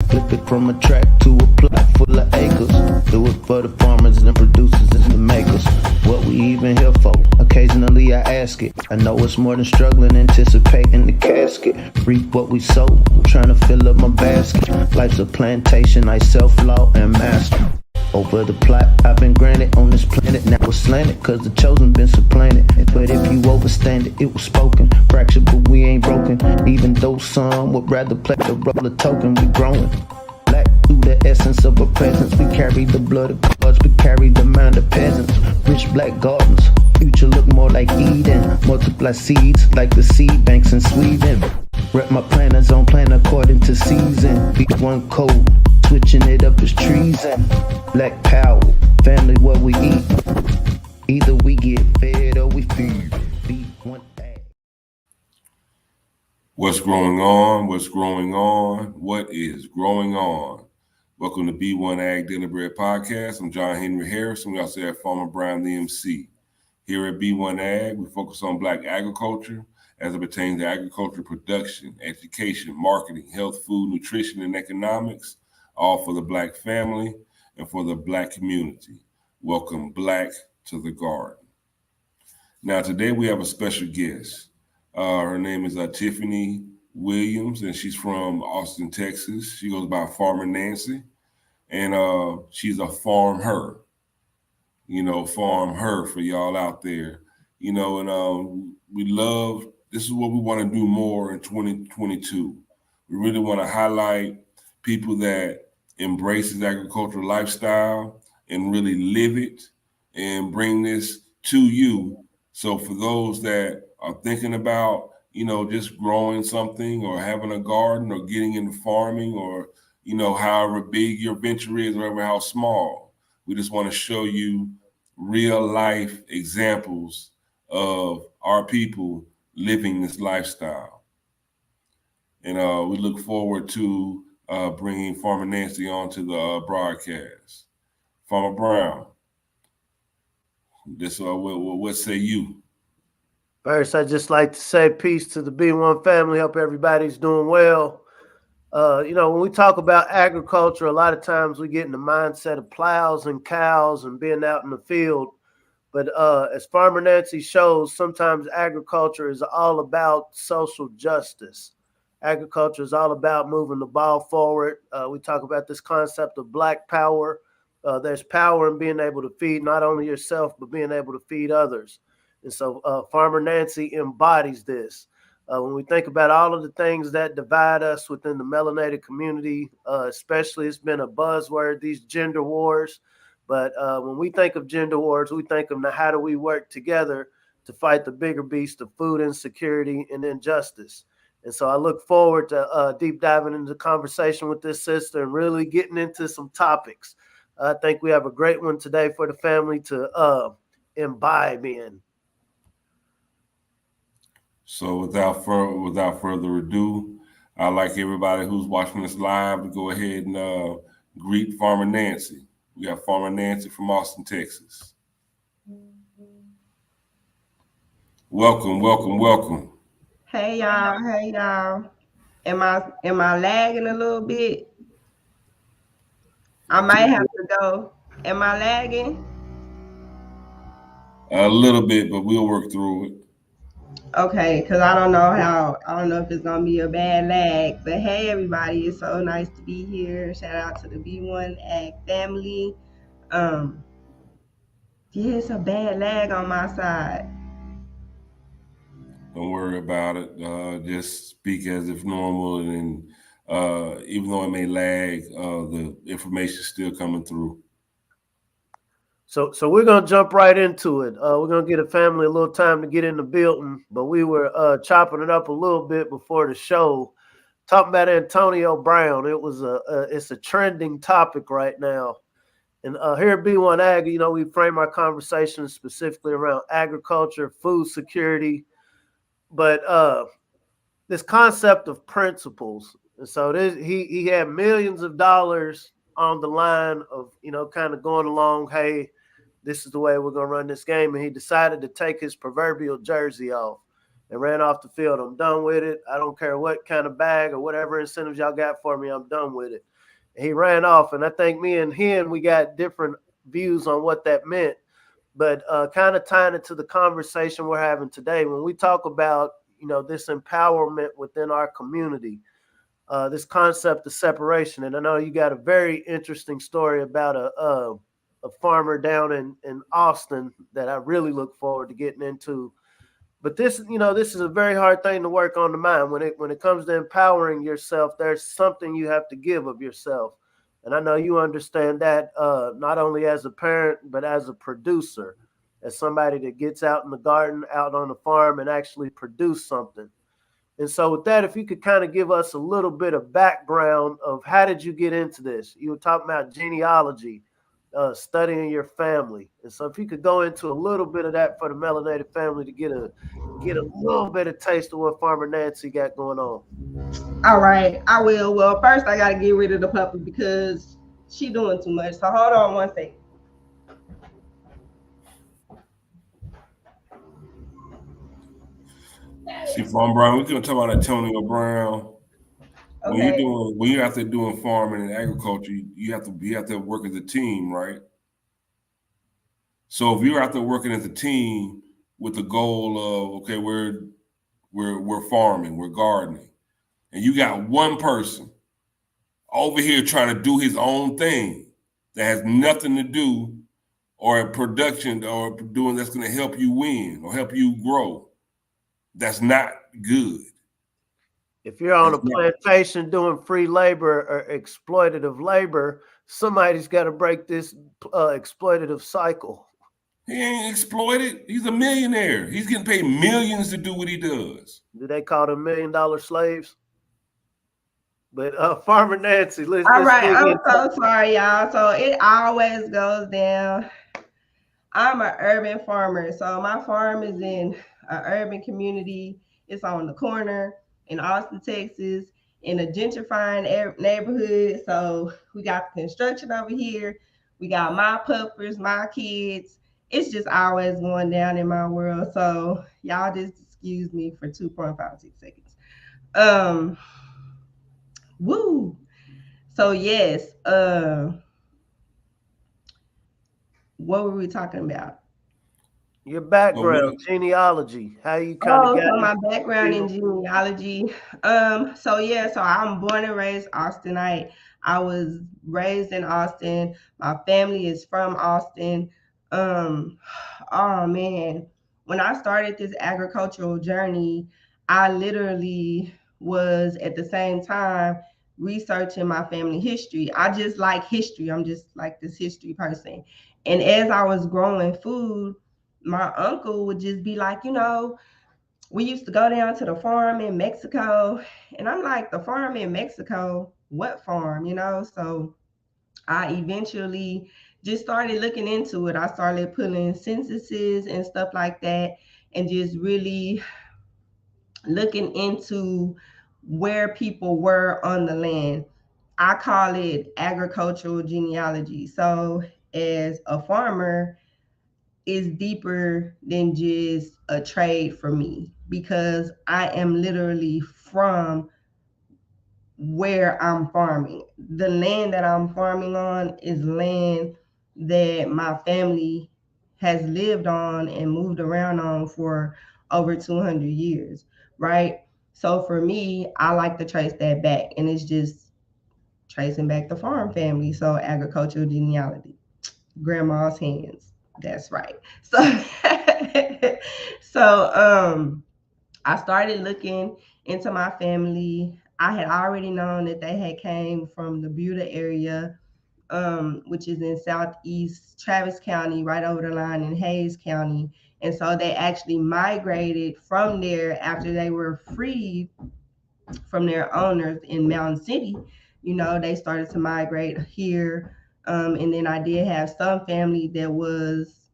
Flip it from a track to a plot full of acres. Do it for the farmers and the producers and the makers. What we even here for? Occasionally I ask it. I know it's more than struggling, anticipating the casket. Reap what we sow, I'm trying to fill up my basket. Life's a plantation, I self-law and master. Over the plot I've been granted on this planet. Now it's slanted, cause the chosen been supplanted. But if you overstand it, it was spoken. Fractured, but we ain't broken. Even though some would rather play the role of token, we growing. Black through the essence of a presence. We carry the blood of gods, we carry the mind of peasants. Rich black gardens, future look more like Eden. Multiply seeds like the seed banks in Sweden. Rep my planners on plan according to season. B1 code, switching it up is treason. Black power, family what we eat. Either we get fed or we feed. B1AG. What's growing on? What's growing on? What is growing on? Welcome to B1AG Dinner Bread Podcast. I'm John Henry Harris, and we also have FarmHer Brown, the MC. Here at B1AG, we focus on Black agriculture as it pertains to agriculture production, education, marketing, health, food, nutrition, and economics, all for the Black family and for the Black community. Welcome Black to the garden. Now, today we have a special guest. Her name is Tiffany Williams, and she's from Austin, Texas. She goes by Farmer Nancy, and she's a FarmHer. FarmHer for y'all out there. And we love, this is what we want to do more in 2022. We really want to highlight people that embraces agricultural lifestyle and really live it and bring this to you. So for those that are thinking about, just growing something or having a garden or getting into farming or, however big your venture is, or how small, we just want to show you real life examples of our people living this lifestyle. And we look forward to bringing Farmer Nancy onto the broadcast. Farmer Brown, what say you? First, I'd just like to say peace to the B1 family. Hope everybody's doing well. When we talk about agriculture, a lot of times we get in the mindset of plows and cows and being out in the field. But as Farmer Nancy shows, sometimes agriculture is all about social justice. Agriculture is all about moving the ball forward. We talk about this concept of Black power. There's power in being able to feed not only yourself, but being able to feed others. And so Farmer Nancy embodies this. When we think about all of the things that divide us within the melanated community, especially, it's been a buzzword, these gender wars. But when we think of gender wars, we think of how do we work together to fight the bigger beast of food insecurity and injustice. And so I look forward to deep diving into the conversation with this sister and really getting into some topics. I think we have a great one today for the family to imbibe in. So without further ado, I'd like everybody who's watching this live to go ahead and greet Farmer Nancy. We got Farmer Nancy from Austin, Texas. Welcome, welcome, welcome. Hey y'all. Am I lagging a little bit? I might have to go. Am I lagging? A little bit, but we'll work through it. Okay, because I don't know if it's gonna be a bad lag. But hey everybody, it's so nice to be here. Shout out to the B1AG family. It's a bad lag on my side. Don't worry about it. Just speak as if normal, and even though it may lag, the information is still coming through. So we're going to jump right into it. We're going to get a family a little time to get in the building, but we were chopping it up a little bit before the show, talking about Antonio Brown. It's a trending topic right now. And here at B1AG, we frame our conversation specifically around agriculture, food security, but this concept of principles. And so he had millions of dollars on the line of, kind of going along, hey, this is the way we're going to run this game. And he decided to take his proverbial jersey off. and ran off the field. I'm done with it. I don't care what kind of bag or whatever incentives y'all got for me. I'm done with it. And he ran off, and I think me and him, we got different views on what that meant. But kind of tying it to the conversation we're having today, when we talk about this empowerment within our community, this concept of separation, and I know you got a very interesting story about a farmer down in Austin that I really look forward to getting into. But this is a very hard thing to work on the mind. When it comes to empowering yourself, there's something you have to give of yourself. And I know you understand that not only as a parent, but as a producer, as somebody that gets out in the garden, out on the farm, and actually produce something. And so with that, if you could kind of give us a little bit of background of how did you get into this? You were talking about genealogy, studying your family. And so if you could go into a little bit of that for the melanated family to get a little bit of taste of what Farmer Nancy got going on. All right, I will. Well, first I gotta get rid of the puppy because she doing too much. So hold on one second. See, Farm Brown, we're gonna talk about Antonio Brown. Okay. When you're out there doing farming and agriculture, you have to work as a team, right? So if you're out there working as a team with the goal of, okay, we're farming, we're gardening, and you got one person over here trying to do his own thing that has nothing to do or a production or doing that's going to help you win or help you grow, that's not good. If you're on a plantation doing free labor or exploitative labor, somebody's got to break this exploitative cycle. He ain't exploited. He's a millionaire. He's getting paid millions to do what he does. Do they call them $1 million slaves? But Farmer Nancy, All right, I'm so sorry, y'all. So it always goes down. I'm an urban farmer, so my farm is in an urban community. It's on the corner in Austin, Texas, in a gentrifying neighborhood. So we got construction over here. We got my puppers, my kids. It's just always going down in my world. So y'all just excuse me for 2.56 seconds. Woo. So yes, what were we talking about? Your background, genealogy, how you kind of got so my background in genealogy. So I'm born and raised Austinite. I was raised in Austin. My family is from Austin. Oh man, when I started this agricultural journey, I literally was at the same time researching my family history. I just like history. I'm just like this history person. And as I was growing food, my uncle would just be like, we used to go down to the farm in Mexico. And I'm like, the farm in Mexico? What farm? So I eventually just started looking into it. I started putting censuses and stuff like that and just really looking into where people were on the land. I call it agricultural genealogy. So as a farmer, is deeper than just a trade for me because I am literally from where I'm farming. The land that I'm farming on is land that my family has lived on and moved around on for over 200 years, right? So for me, I like to trace that back, and it's just tracing back the farm family. So agricultural genealogy, grandma's hands. That's right. So I started looking into my family. I had already known that they had came from the Buda area, which is in southeast Travis County, right over the line in Hayes County. And so they actually migrated from there after they were freed from their owners in Mountain City. They started to migrate here. And then I did have some family that was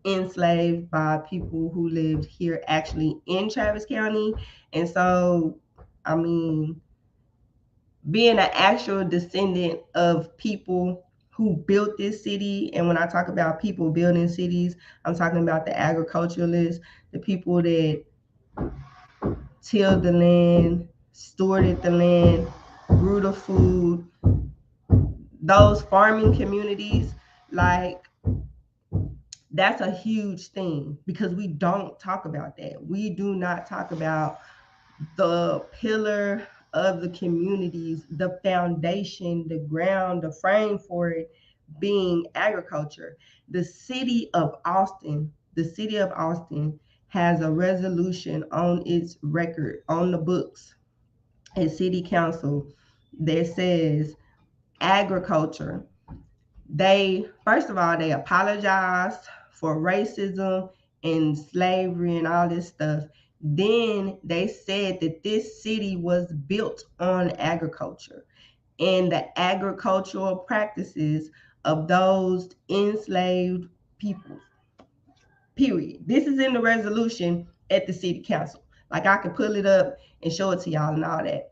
enslaved by people who lived here actually in Travis County. And so, I mean, being an actual descendant of people who built this city, and when I talk about people building cities, I'm talking about the agriculturalists, the people that tilled the land, stewarded the land, grew the food. Those farming communities, like, that's a huge thing because we don't talk about that. We do not talk about the pillar of the communities, the foundation, the ground, the frame for it being agriculture. The city of Austin has a resolution on its record, on the books at city council, that says agriculture. They, first of all, they apologized for racism and slavery and all this stuff. Then they said that this city was built on agriculture and the agricultural practices of those enslaved people. Period. This is in the resolution at the city council. Like, I can pull it up and show it to y'all and all that.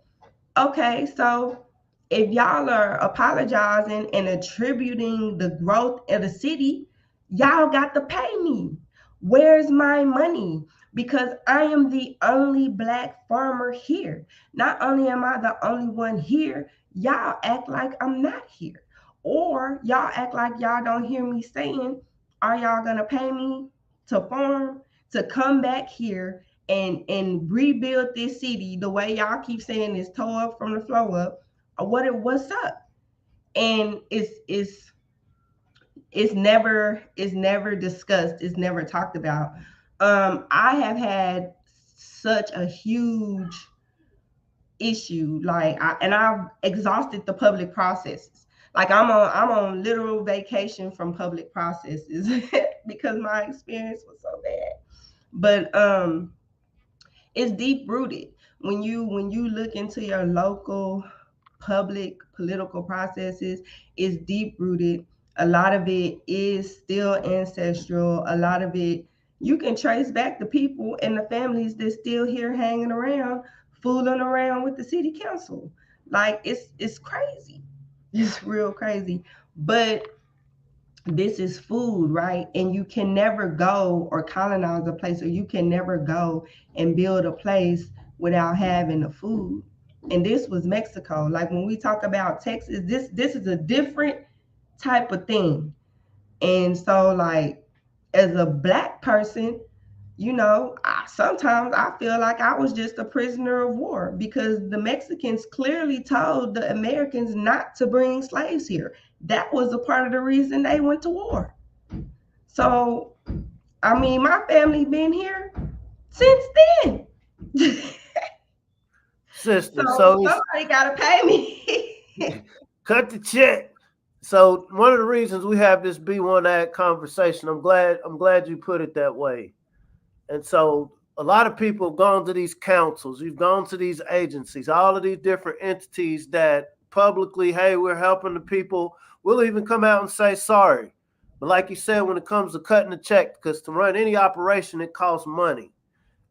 Okay, so if y'all are apologizing and attributing the growth of the city, y'all got to pay me. Where's my money? Because I am the only Black farmer here. Not only am I the only one here, y'all act like I'm not here. Or y'all act like y'all don't hear me saying, are y'all going to pay me to farm, to come back here and rebuild this city the way y'all keep saying it's tore up from the floor up? What's up? And it's never discussed. It's never talked about. I have had such a huge issue, and I've exhausted the public processes. Like, I'm on literal vacation from public processes because my experience was so bad. But it's deep rooted. When you look into your local public political processes, it's deep rooted. A lot of it is still ancestral. A lot of it you can trace back the people and the families that's still here hanging around, fooling around with the city council. Like, it's crazy. It's real crazy. But this is food, right? And you can never go or colonize a place, or you can never go and build a place without having the food. And this was Mexico. Like, when we talk about Texas, this is a different type of thing. And so, like, as a Black person, sometimes I feel like I was just a prisoner of war because the Mexicans clearly told the Americans not to bring slaves here. That was a part of the reason they went to war. So, I mean, my family been here since then. Sister, so somebody gotta pay me. Cut the check. So one of the reasons we have this B1AG conversation, I'm glad you put it that way. And so a lot of people have gone to these councils, you've gone to these agencies, all of these different entities that publicly, hey, we're helping the people. We'll even come out and say sorry. But like you said, when it comes to cutting the check, because to run any operation, it costs money.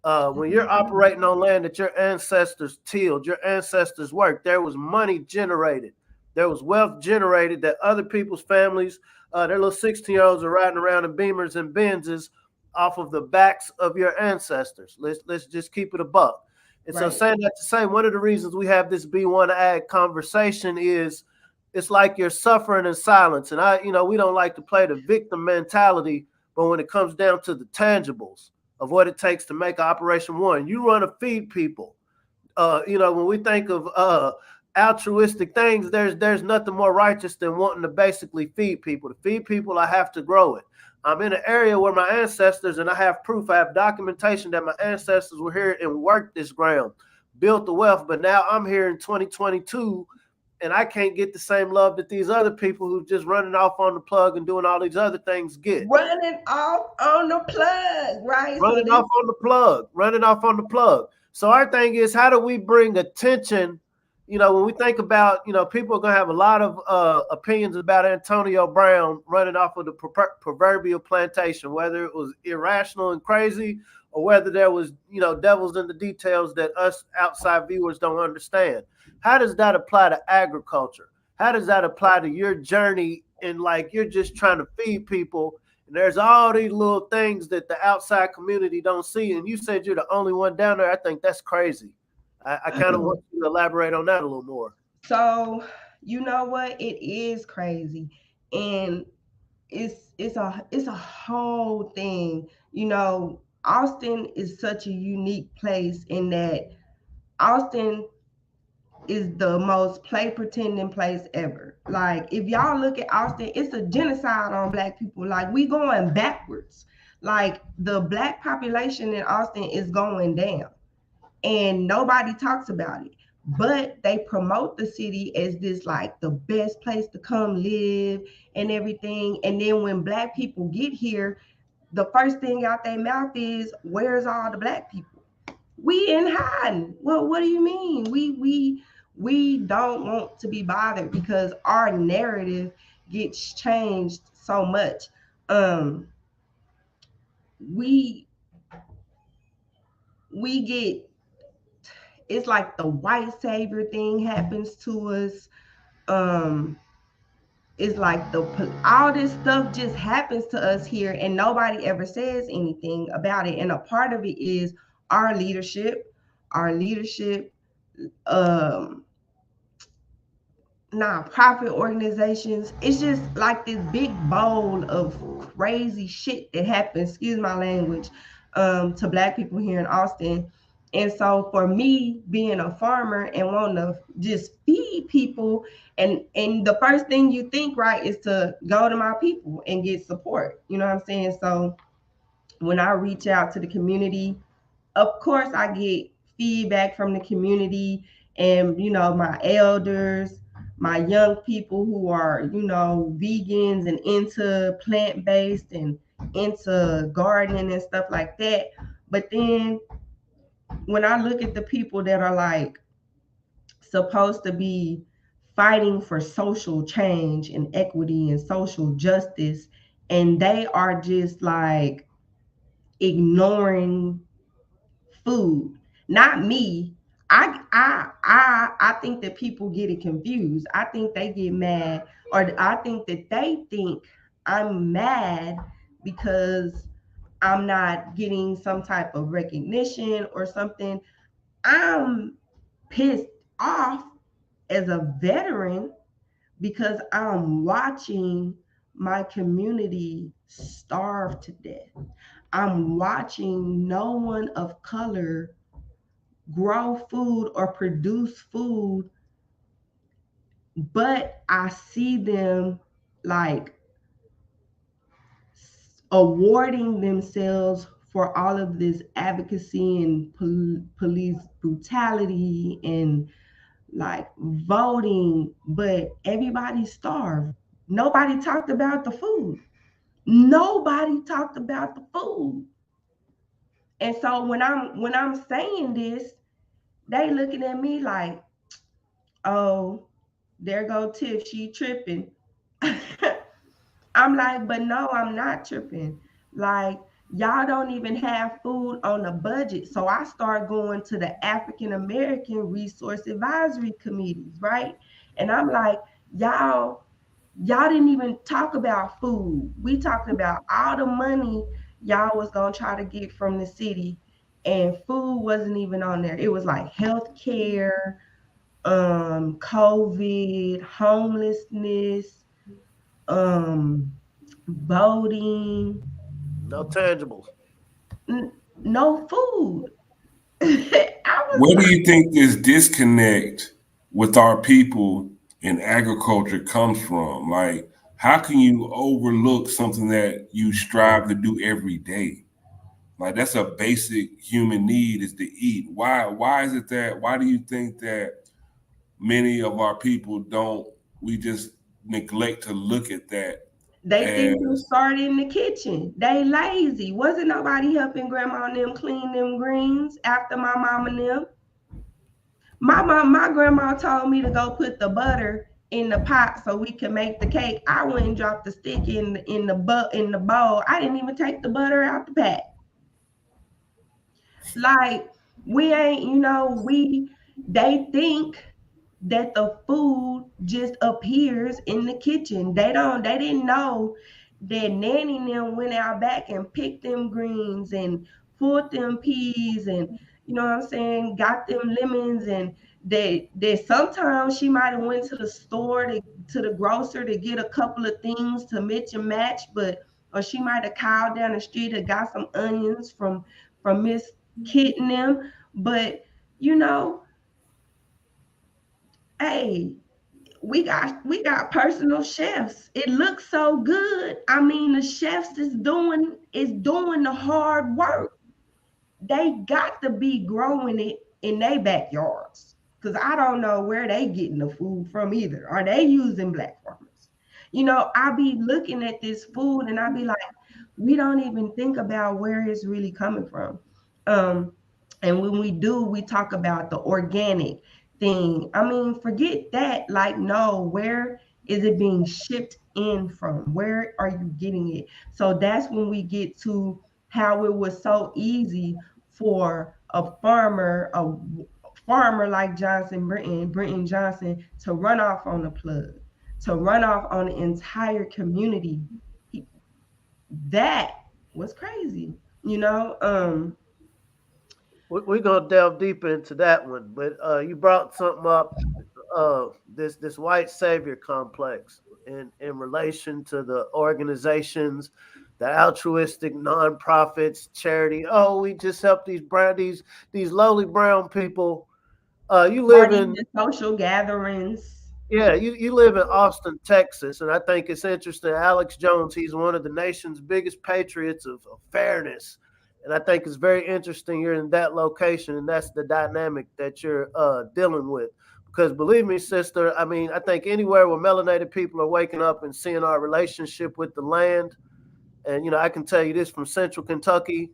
When you're operating on land that your ancestors tilled, your ancestors worked, there was money generated. There was wealth generated that other people's families, their little 16-year-olds are riding around in Beamers and Benzes off of the backs of your ancestors. Let's just keep it a buck. And right. So saying that to say, one of the reasons we have this B1AG conversation is it's like you're suffering in silence. And we don't like to play the victim mentality, but when it comes down to the tangibles of what it takes to make Operation One, you run to feed people. When we think of altruistic things, there's nothing more righteous than wanting to basically feed people. To feed people, I have to grow it. I'm in an area where my ancestors, and I have proof, I have documentation that my ancestors were here and worked this ground, built the wealth, but now I'm here in 2022 and I can't get the same love that these other people who just running off on the plug and doing all these other things get. Running off on the plug, right? Running off on the plug. So our thing is, how do we bring attention? When we think about, people are going to have a lot of opinions about Antonio Brown running off of the proverbial plantation, whether it was irrational and crazy or whether there was, devils in the details that us outside viewers don't understand. How does that apply to agriculture? How does that apply to your journey in, like, you're just trying to feed people And there's all these little things that the outside community don't see. And you said you're the only one down there. I think that's crazy. I kind of want you to elaborate on that a little more. So, you know what? It is crazy. And it's a whole thing. You know, Austin is such a unique place in that Austin is the most play pretending place ever. Like, if y'all look at Austin, it's a genocide on black people. Like, we going backwards. Like, the black population in Austin is going down and nobody talks about it. But they promote the city as this like the best place to come live and everything. And then when black people get here, the first thing out their mouth is, where's all the black people? We in hiding. Well, what do you mean? We don't want to be bothered because our narrative gets changed so much. We we get, it's like the white savior thing happens to us. Um, it's like all this stuff just happens to us here, and nobody ever says anything about it. And a part of it is our leadership, our leadership. Um, nonprofit organizations. It's just like this big bowl of crazy shit that happens, excuse my language, to black people here in Austin. And so for me being a farmer and wanting to just feed people, and the first thing you think, right, is to go to my people and get support. You know what I'm saying? So when I reach out to the community, of course I get feedback from the community and, you know, my elders, my young people who are, you know, vegans and into plant-based and into gardening and stuff like that. But then when I look at the people that are like supposed to be fighting for social change and equity and social justice, and they are just like ignoring food, not me. I think that people get it confused. I think they get mad, or I think that they think I'm mad because I'm not getting some type of recognition or something. I'm pissed off as a veteran because I'm watching my community starve to death. I'm watching no one of color grow food or produce food, but I see them like awarding themselves for all of this advocacy and police brutality and like voting, but everybody starved. Nobody talked about the food. Nobody talked about the food. And so when I'm saying this, they looking at me like, oh, there go Tiff, she tripping. I'm like, but no, I'm not tripping. Like, y'all don't even have food on the budget. So I start going to the African American Resource Advisory Committees, right? And I'm like, y'all didn't even talk about food. We talked about all the money y'all was gonna try to get from the city, and food wasn't even on there. It was like health care, COVID, homelessness, um, voting, No tangible. no food. I was Where do like, you think this disconnect with our people in agriculture comes from? Like, how can you overlook something that you strive to do every day? Like, that's a basic human need, is to eat. Why is it that, why do you think that many of our people don't, we just neglect to look at that they think you as, start in the kitchen. They lazy. Wasn't nobody helping grandma and them clean them greens after my mom and them? My grandma told me to go put the butter in the pot so we can make the cake. I went and dropped the stick in the bowl. I didn't even take the butter out the pack. Like, we ain't, they think that the food just appears in the kitchen. They didn't know that Nanny and them went out back and picked them greens and pulled them peas and you know what I'm saying, got them lemons and that sometimes she might have went to the store to the grocer to get a couple of things to mix and match, but or she might have called down the street and got some onions from Miss Kit and them. But you know, hey, we got personal chefs. It looks so good. I mean, the chefs is doing the hard work. They got to be growing it in their backyards. Cause I don't know where they getting the food from either. Are they using black farmers? You know, I be looking at this food and I be like, we don't even think about where it's really coming from. Um, and when we do, we talk about the organic thing. I mean, forget that. Like, no, where is it being shipped in from? Where are you getting it? So that's when we get to how it was so easy for a farmer like Brenton Johnson, to run off on the plug, to run off on the entire community. He, that was crazy, you know. We're gonna delve deeper into that one, but you brought something up, this white savior complex in relation to the organizations, the altruistic nonprofits, charity. Oh, we just help these lowly brown people. You live Parties in and social gatherings. Yeah, you live in Austin, Texas, and I think it's interesting. Alex Jones, he's one of the nation's biggest patriots of fairness. And I think it's very interesting you're in that location, and that's the dynamic that you're dealing with. Because believe me, sister, I mean, I think anywhere where melanated people are waking up and seeing our relationship with the land, and I can tell you this from Central Kentucky,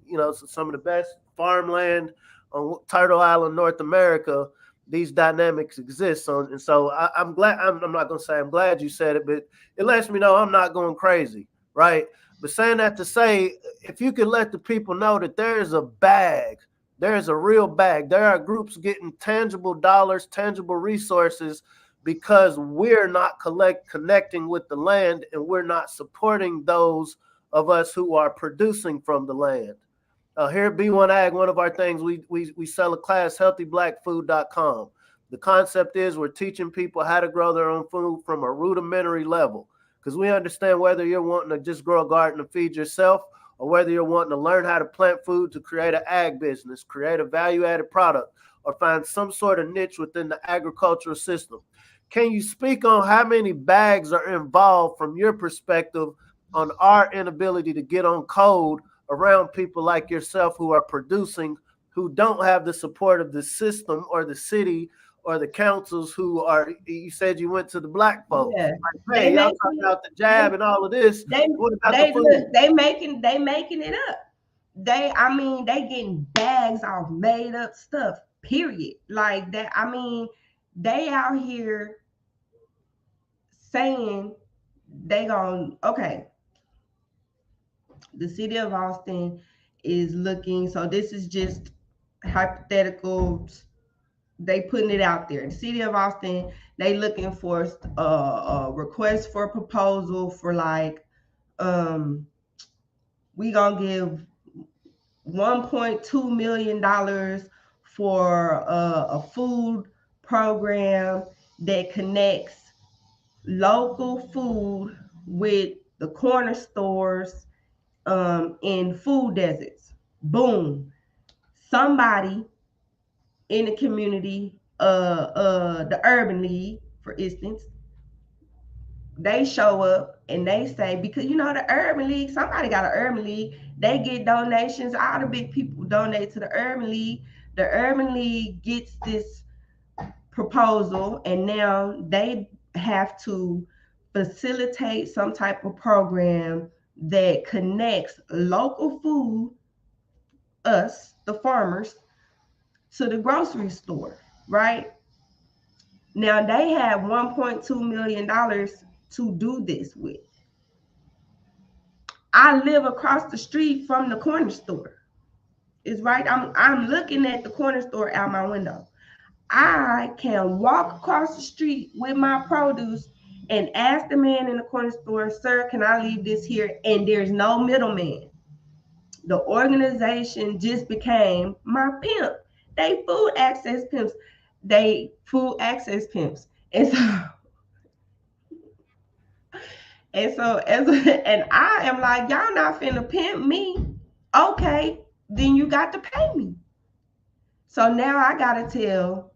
some of the best farmland on Turtle Island, North America. These dynamics exist. I'm glad. I'm not going to say I'm glad you said it, but it lets me know I'm not going crazy, right? But saying that to say, if you could let the people know that there is a bag, there is a real bag. There are groups getting tangible dollars, tangible resources because we're not connecting with the land and we're not supporting those of us who are producing from the land. Here at B1AG, one of our things, we sell a class, healthyblackfood.com. The concept is we're teaching people how to grow their own food from a rudimentary level because we understand whether you're wanting to just grow a garden and feed yourself or whether you're wanting to learn how to plant food to create an ag business, create a value-added product, or find some sort of niche within the agricultural system. Can you speak on how many bags are involved from your perspective on our inability to get on code around people like yourself who are producing, who don't have the support of the system or the city or the councils who are, you said you went to the black folks. Yeah, Like, they hey, y'all making talking it. about the jab and all of this. They What about the they food? look. They making it up. I mean, they getting bags off made up stuff. Period. Like that. I mean, they out here saying they gon' okay. The city of Austin is looking. So this is just hypothetical. They putting it out there. The city of Austin, they looking for a request for a proposal for like we gonna give $1.2 million for a food program that connects local food with the corner stores in food deserts. Boom. Somebody in the community, the Urban League, for instance, they show up and they say, because the Urban League, somebody got an Urban League, they get donations. All the big people donate to the Urban League. The Urban League gets this proposal, and now they have to facilitate some type of program that connects local food, us, the farmers, to the grocery store, right? Now they have $1.2 million to do this with. I live across the street from the corner store. It's right. I'm looking at the corner store out my window. I can walk across the street with my produce and ask the man in the corner store, sir, can I leave this here? And there's no middleman. The organization just became my pimp. They food access pimps. They food access pimps. And so and I am like, y'all not finna pimp me. Okay, then you got to pay me. So now I gotta tell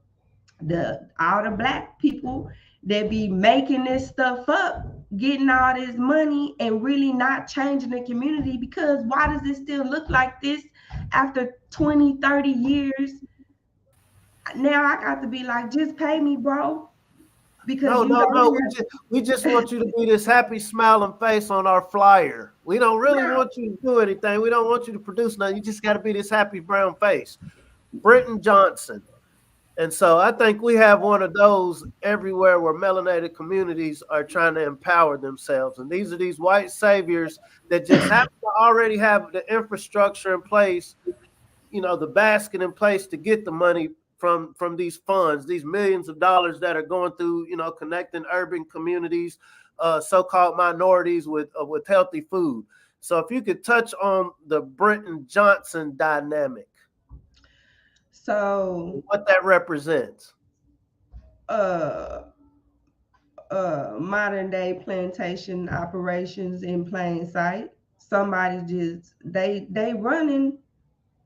all the black people that be making this stuff up, getting all this money and really not changing the community, because why does it still look like this after 20, 30 years? Now I got to be like, just pay me, bro. Because No, you no, don't no. have We just want you to be this happy, smiling face on our flyer. We don't really no. want you to do anything. We don't want you to produce nothing. You just got to be this happy brown face. Brenton Johnson. And so I think we have one of those everywhere where melanated communities are trying to empower themselves. And these are these white saviors that just happen to already have the infrastructure in place, the basket in place to get the money from these funds, these millions of dollars that are going through, connecting urban communities, so-called minorities with healthy food. So if you could touch on the Brenton Johnson dynamic, So what that represents. uh modern day plantation operations in plain sight. Somebody just they running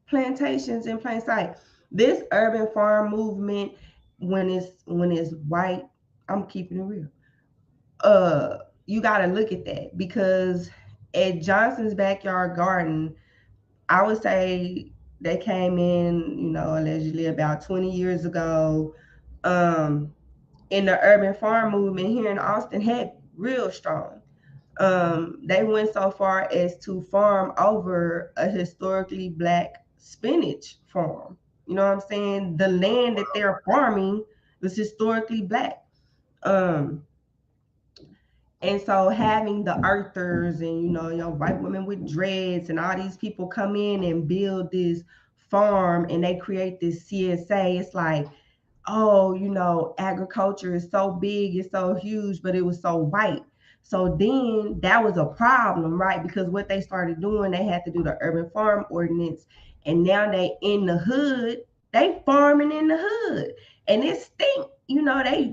plantations in plain sight. This urban farm movement, when it's white, I'm keeping it real. You gotta look at that, because at Johnson's backyard garden, I would say they came in, allegedly about 20 years ago. In the urban farm movement here in Austin had real strong. They went so far as to farm over a historically black spinach farm. You know what I'm saying? The land that they're farming was historically black. Um, and so having the earthers and white women with dreads and all these people come in and build this farm and they create this CSA, it's like, oh, agriculture is so big, it's so huge, but it was so white. So then that was a problem, right? Because what they started doing, they had to do the urban farm ordinance. And now they in the hood, they farming in the hood. And it stink,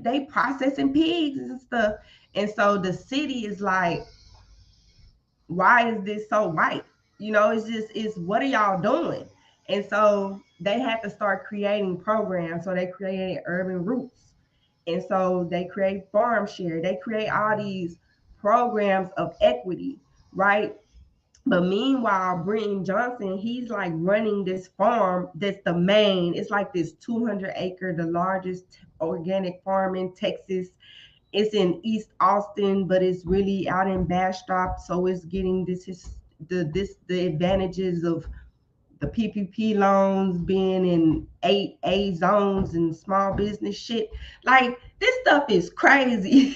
they processing pigs and stuff. And so the city is like, why is this so white? It's what are y'all doing? And so they had to start creating programs. So they created urban roots. And so they create farm share. They create all these programs of equity, right? But meanwhile, Brenton Johnson, he's like running this farm that's the main, it's like this 200-acre, the largest organic farm in Texas. It's in East Austin, but it's really out in Bastrop. So it's getting the advantages of the PPP loans, being in 8A zones and small business shit. Like, this stuff is crazy.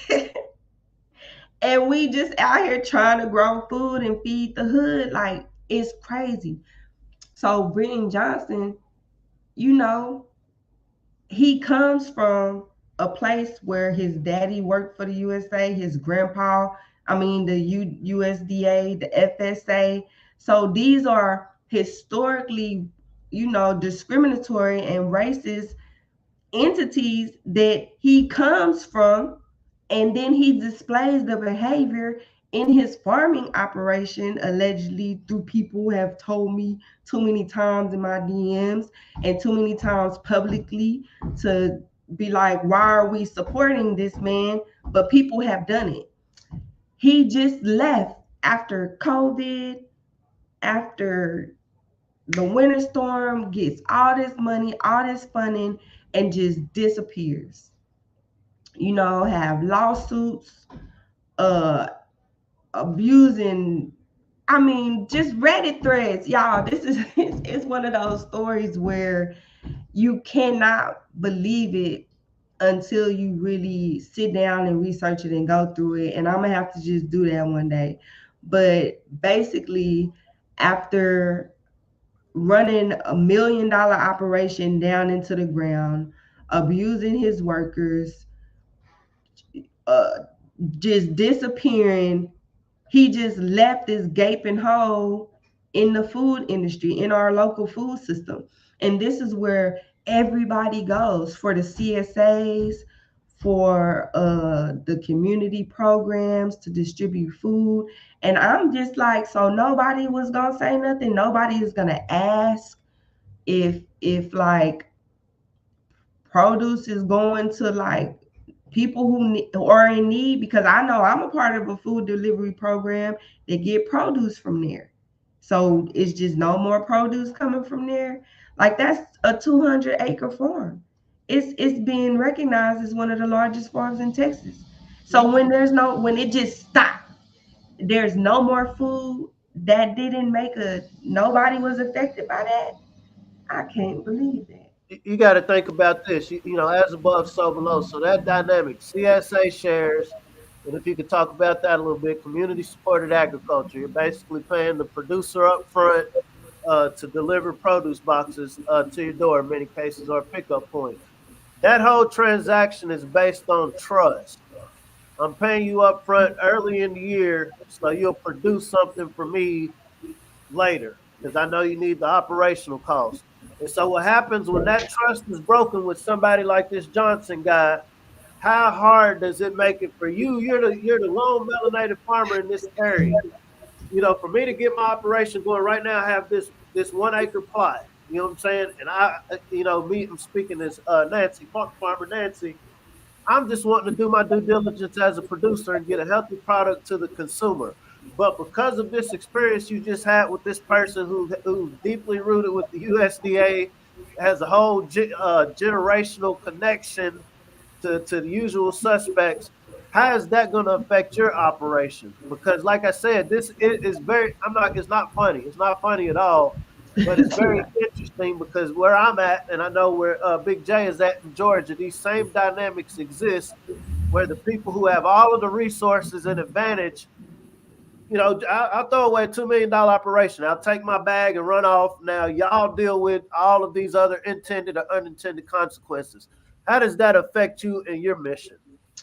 And we just out here trying to grow food and feed the hood. Like, it's crazy. So Brenton Johnson, you know, he comes from a place where his daddy worked for the USA, his grandpa, the USDA, the FSA. So these are historically, discriminatory and racist entities that he comes from, and then he displays the behavior in his farming operation, allegedly, through people who have told me too many times in my DMs and too many times publicly to be like, why are we supporting this man? But people have done it. He just left after COVID, after the winter storm, gets all this money, all this funding, and just disappears. Have lawsuits, uh, abusing. Just Reddit threads, y'all. This is it's one of those stories where you cannot believe it until you really sit down and research it and go through it. And I'm gonna have to just do that one day. But basically, after running $1 million operation down into the ground, abusing his workers, just disappearing. He just left this gaping hole in the food industry, in our local food system. And this is where everybody goes for the CSAs, for the community programs to distribute food. And I'm just like, so nobody was gonna say nothing. Nobody is gonna ask if like produce is going to like people who are in need, because I know I'm a part of a food delivery program that get produce from there. So it's just no more produce coming from there. Like that's a 200-acre farm. It's being recognized as one of the largest farms in Texas. So when it just stopped, there's no more food. That didn't make nobody was affected by that. I can't believe that. You got to think about this. As above, so below. So that dynamic, CSA shares, and if you could talk about that a little bit, community supported agriculture. You're basically paying the producer up front to deliver produce boxes to your door in many cases, or a pickup point. That whole transaction is based on trust. I'm paying you up front early in the year so you'll produce something for me later because I know you need the operational cost. And so what happens when that trust is broken with somebody like this Johnson guy? How hard does it make it for you? You're the lone melanated farmer in this area. For me to get my operation going right now, I have this 1 acre plot. You know what I'm saying? And I'm speaking as Nancy, farmer Nancy. I'm just wanting to do my due diligence as a producer and get a healthy product to the consumer. But because of this experience you just had with this person who's deeply rooted with the USDA, has a whole generational connection to the usual suspects, how is that going to affect your operation? Because, like I said, this is very. It's not funny. It's not funny at all. But it's very interesting because where I'm at, and I know where Big J is at in Georgia, these same dynamics exist where the people who have all of the resources and advantage, I'll throw away a $2 million operation. I'll take my bag and run off. Now, y'all deal with all of these other intended or unintended consequences. How does that affect you and your mission?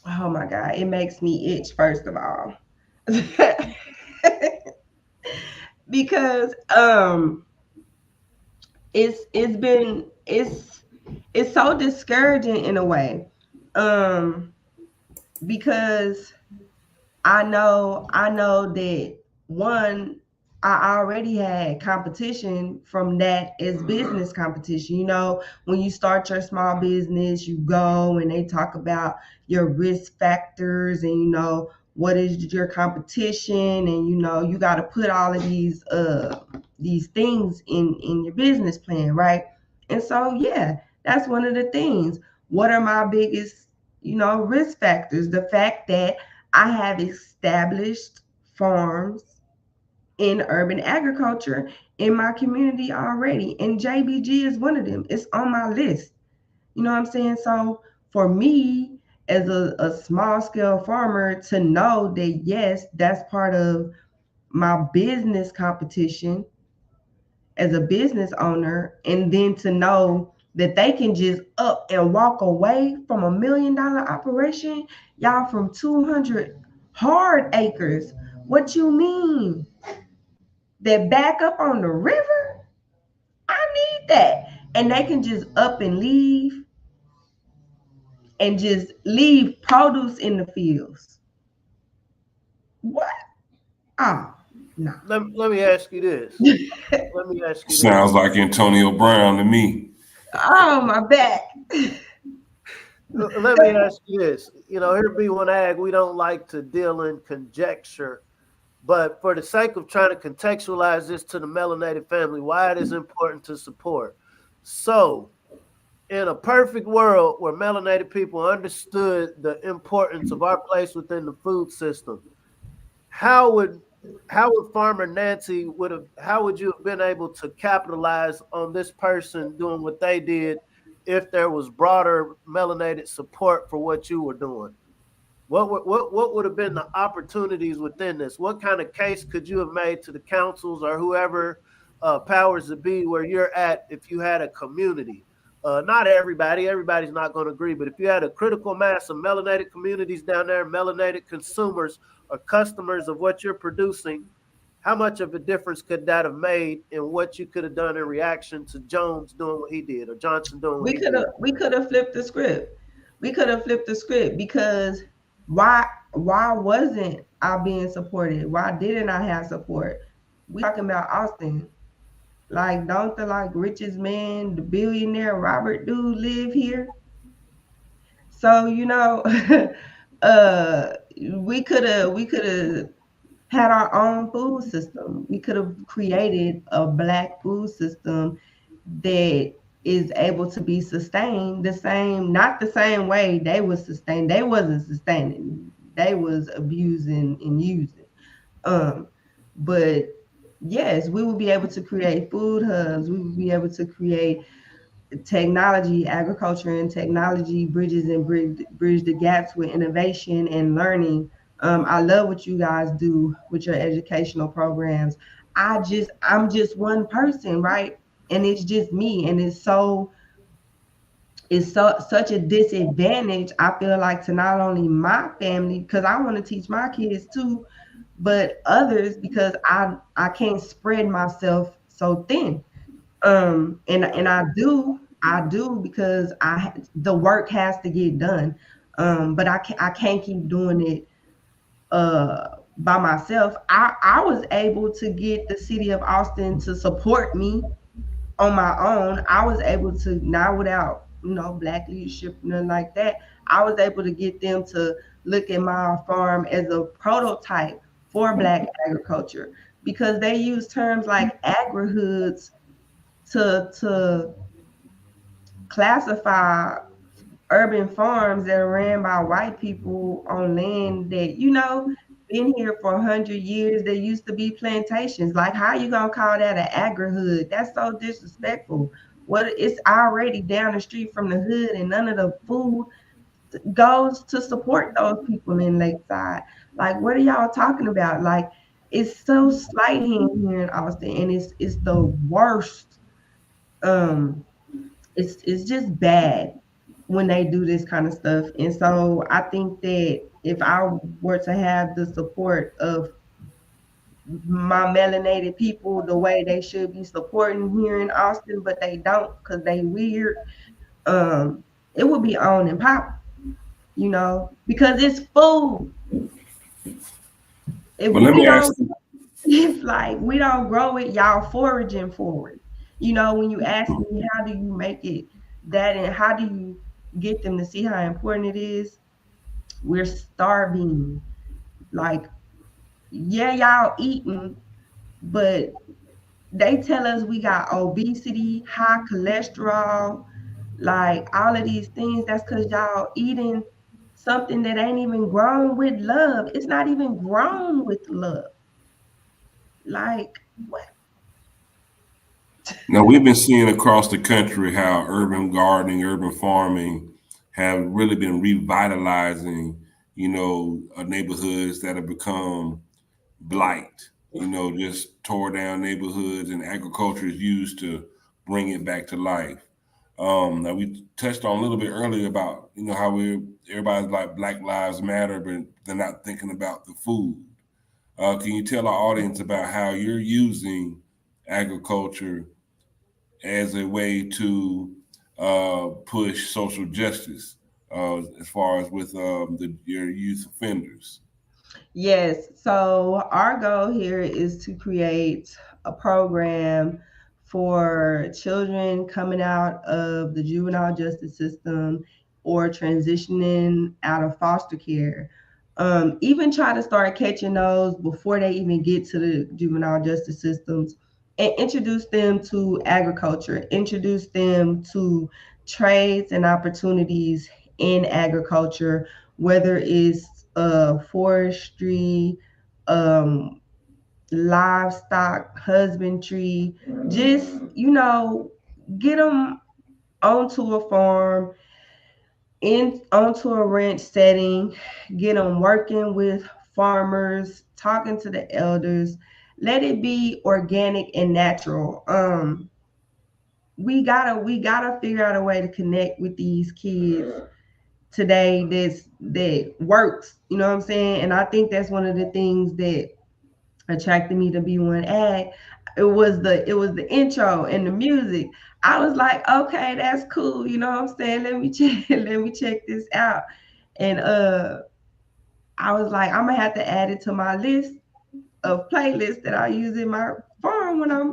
Oh my God, it makes me itch, first of all. Because it's so discouraging in a way. Because I know that one, I already had competition from that as business competition. When you start your small business, you go and they talk about your risk factors and what is your competition, and you got to put all of these things in your business plan, right? And so yeah, that's one of the things. What are my biggest risk factors? The fact that I have established farms in urban agriculture in my community already, and JBG is one of them. It's on my list. You know what I'm saying? So for me, as a small scale farmer, to know that yes, that's part of my business competition as a business owner, and then to know that they can just up and walk away from $1 million operation, y'all, from 200 hard acres. What you mean? That back up on the river? I need that. And they can just up and leave, and just leave produce in the fields. What? Oh, no. Let me ask you this. Let me ask you Sounds this. like Antonio Brown to me. Oh, my back. Let me ask you this. Here at B1AG, we don't like to deal in conjecture, but for the sake of trying to contextualize this to the melanated family, why it is important to support. So, in a perfect world where melanated people understood the importance of our place within the food system, how would farmer Nancy how would you have been able to capitalize on this person doing what they did if there was broader melanated support for what you were doing? What would have been the opportunities within this? What kind of case could you have made to the councils or whoever powers to be where you're at if you had a community? Not everybody's not going to agree, but if you had a critical mass of melanated communities down there, melanated consumers or customers of what you're producing, how much of a difference could that have made in what you could have done in reaction to Jones doing what he did or Johnson doing what We he could have did? we could have flipped the script. We could have flipped the script because why wasn't I being supported? Why didn't I have support? We talking about Austin. Like, don't the like richest man, the billionaire Robert dude live here? So, uh we could have had our own food system. We could have created a black food system that is able to be sustained the same, not the same way they was sustained. They wasn't sustaining. They was abusing and using. Um, but yes, we will be able to create food hubs. We will be able to create technology, agriculture and technology bridges and bridge the gaps with innovation and learning. I love what you guys do with your educational programs. I'm just one person, right? And it's just me, and it's such a disadvantage. I feel like to not only my family, because I want to teach my kids too, but others because I can't spread myself so thin. And I do because the work has to get done. But I can't keep doing it by myself. I was able to get the city of Austin to support me on my own. I was able to, not without black leadership, nothing like that. I was able to get them to look at my farm as a prototype for black agriculture because they use terms like agri-hoods to classify urban farms that are ran by white people on land that been here for 100 years. There used to be plantations. Like, how you gonna call that an agri-hood? That's so disrespectful. What, it's already down the street from the hood, and none of the food goes to support those people in Lakeside. Like, what are y'all talking about? Like, it's so slight here in Austin, and it's the worst. Um, it's just bad when they do this kind of stuff. And so I think that if I were to have the support of my melanated people the way they should be supporting here in Austin, but they don't because they weird, it would be on and pop, because it's food. If But let we me ask don't, it's like we don't grow it, y'all foraging for it. When you ask me how do you make it that, and how do you get them to see how important it is, we're starving. Like, yeah, y'all eating, but they tell us we got obesity, high cholesterol, like all of these things. That's because y'all eating something that ain't even grown with love. It's not even grown with love. Like, what? Now we've been seeing across the country how urban gardening, urban farming have really been revitalizing, neighborhoods that have become blight, just tore down neighborhoods, and agriculture is used to bring it back to life. Now we touched on a little bit earlier about, how everybody's like Black Lives Matter, but they're not thinking about the food. Can you tell our audience about how you're using agriculture as a way to push social justice as far as with your youth offenders? Yes. So our goal here is to create a program for children coming out of the juvenile justice system or transitioning out of foster care. Even try to start catching those before they even get to the juvenile justice systems, and introduce them to agriculture, introduce them to trades and opportunities in agriculture, whether it's forestry, um, livestock husbandry. Just get them onto a farm, in onto a ranch setting, get them working with farmers, talking to the elders. Let it be organic and natural. we gotta figure out a way to connect with these kids today that works. You know what I'm saying? And I think that's one of the things that attracted me to B1AG. It was the intro and the music. I was like, okay, that's cool. You know what I'm saying? Let me check this out. And I was like, I'm gonna have to add it to my list of playlists that I use in my farm when I'm,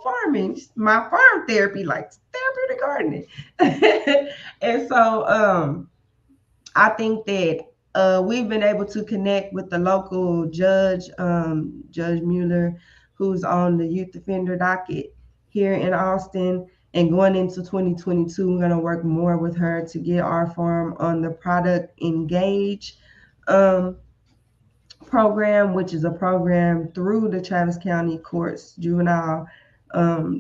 farming. My farm therapy, like therapeutic gardening. And so I think that we've been able to connect with the local judge, Judge Mueller, who's on the youth offender docket here in Austin. And going into 2022, we're going to work more with her to get our farm on the product engage um, program, which is a program through the Travis County Courts juvenile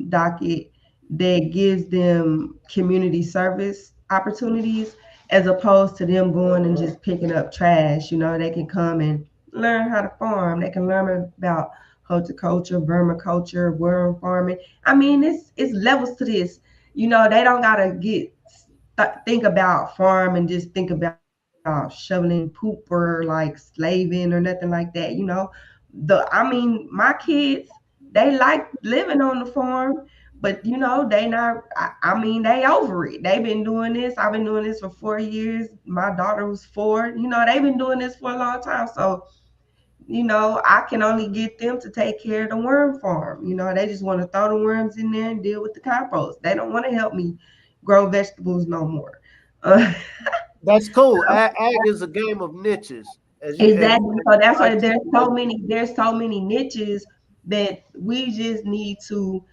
docket that gives them community service opportunities as opposed to them going and just picking up trash. They can come and learn how to farm. They can learn about horticulture, vermiculture, worm farming. I mean, it's levels to this. They don't gotta think about farm and just think about shoveling poop or like slaving or nothing like that. My kids, they like living on the farm, but they not. They over it. They've been doing this. I've been doing this for 4 years. My daughter was 4. They've been doing this for a long time. So I can only get them to take care of the worm farm. They just want to throw the worms in there and deal with the compost. They don't want to help me grow vegetables no more. That's cool. Ag is a game of niches. Exactly. So that's why there's so many niches that we just need to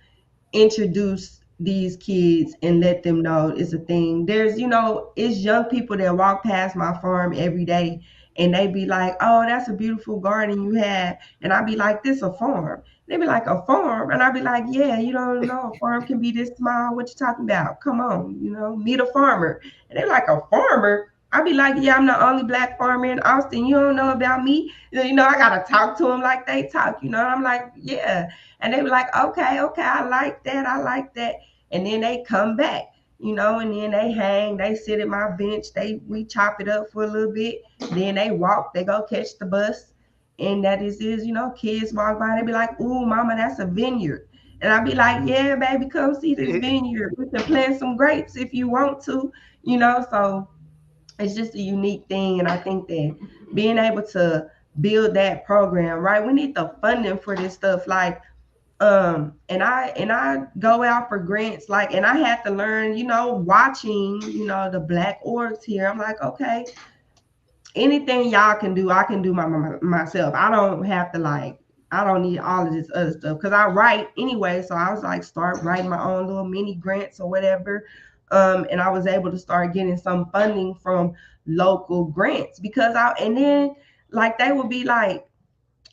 introduce these kids and let them know it's a thing. It's young people that walk past my farm every day and they be like, oh, that's a beautiful garden you have. And I be like, this a farm. They be like, a farm? And I be like, yeah, you don't know, a farm can be this small. What you talking about? Come on, meet a farmer. And they like, a farmer? I be like, yeah, I'm the only Black farmer in Austin. You don't know about me? I gotta talk to them like they talk. I'm like, yeah. And they were like, okay, I like that. And then they come back, and then they hang, they sit at my bench, we chop it up for a little bit. Then they walk, they go catch the bus. And that is, kids walk by, they be like, ooh, mama, that's a vineyard. And I be like, yeah, baby, come see this vineyard. We can plant some grapes if you want to, so it's just a unique thing. And I think that being able to build that program, right? We need the funding for this stuff. Like, and I go out for grants, like, and I had to learn, watching, the Black orgs here. I'm like, okay, anything y'all can do, I can do myself. I don't have to I don't need all of this other stuff because I write anyway. So I was like, start writing my own little mini grants or whatever. And I was able to start getting some funding from local grants and then like they would be like,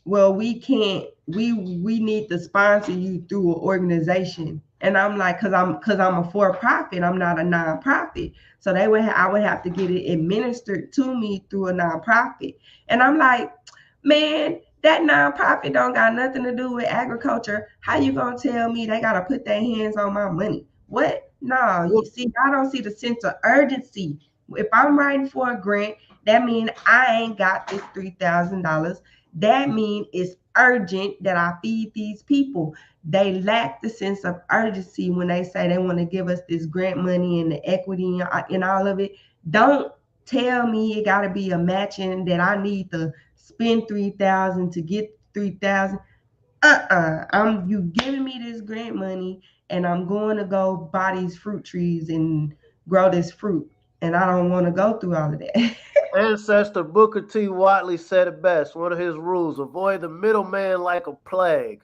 well, we can't, we need to sponsor you through an organization. And I'm like, cause I'm a for-profit, I'm not a nonprofit. So I would have to get it administered to me through a nonprofit. And I'm like, man, that nonprofit don't got nothing to do with agriculture. How you gonna tell me they gotta put their hands on my money? What? No, you see, I don't see the sense of urgency. If I'm writing for a grant, that means I ain't got this $3,000. That means it's urgent that I feed these people. They lack the sense of urgency when they say they want to give us this grant money and the equity and all of it. Don't tell me it got to be a matching that I need to spend $3,000 to get $3,000. You giving me this grant money and I'm going to go buy these fruit trees and grow this fruit. And I don't want to go through all of that. Ancestor Booker T. Watley said it best. One of his rules: avoid the middleman like a plague.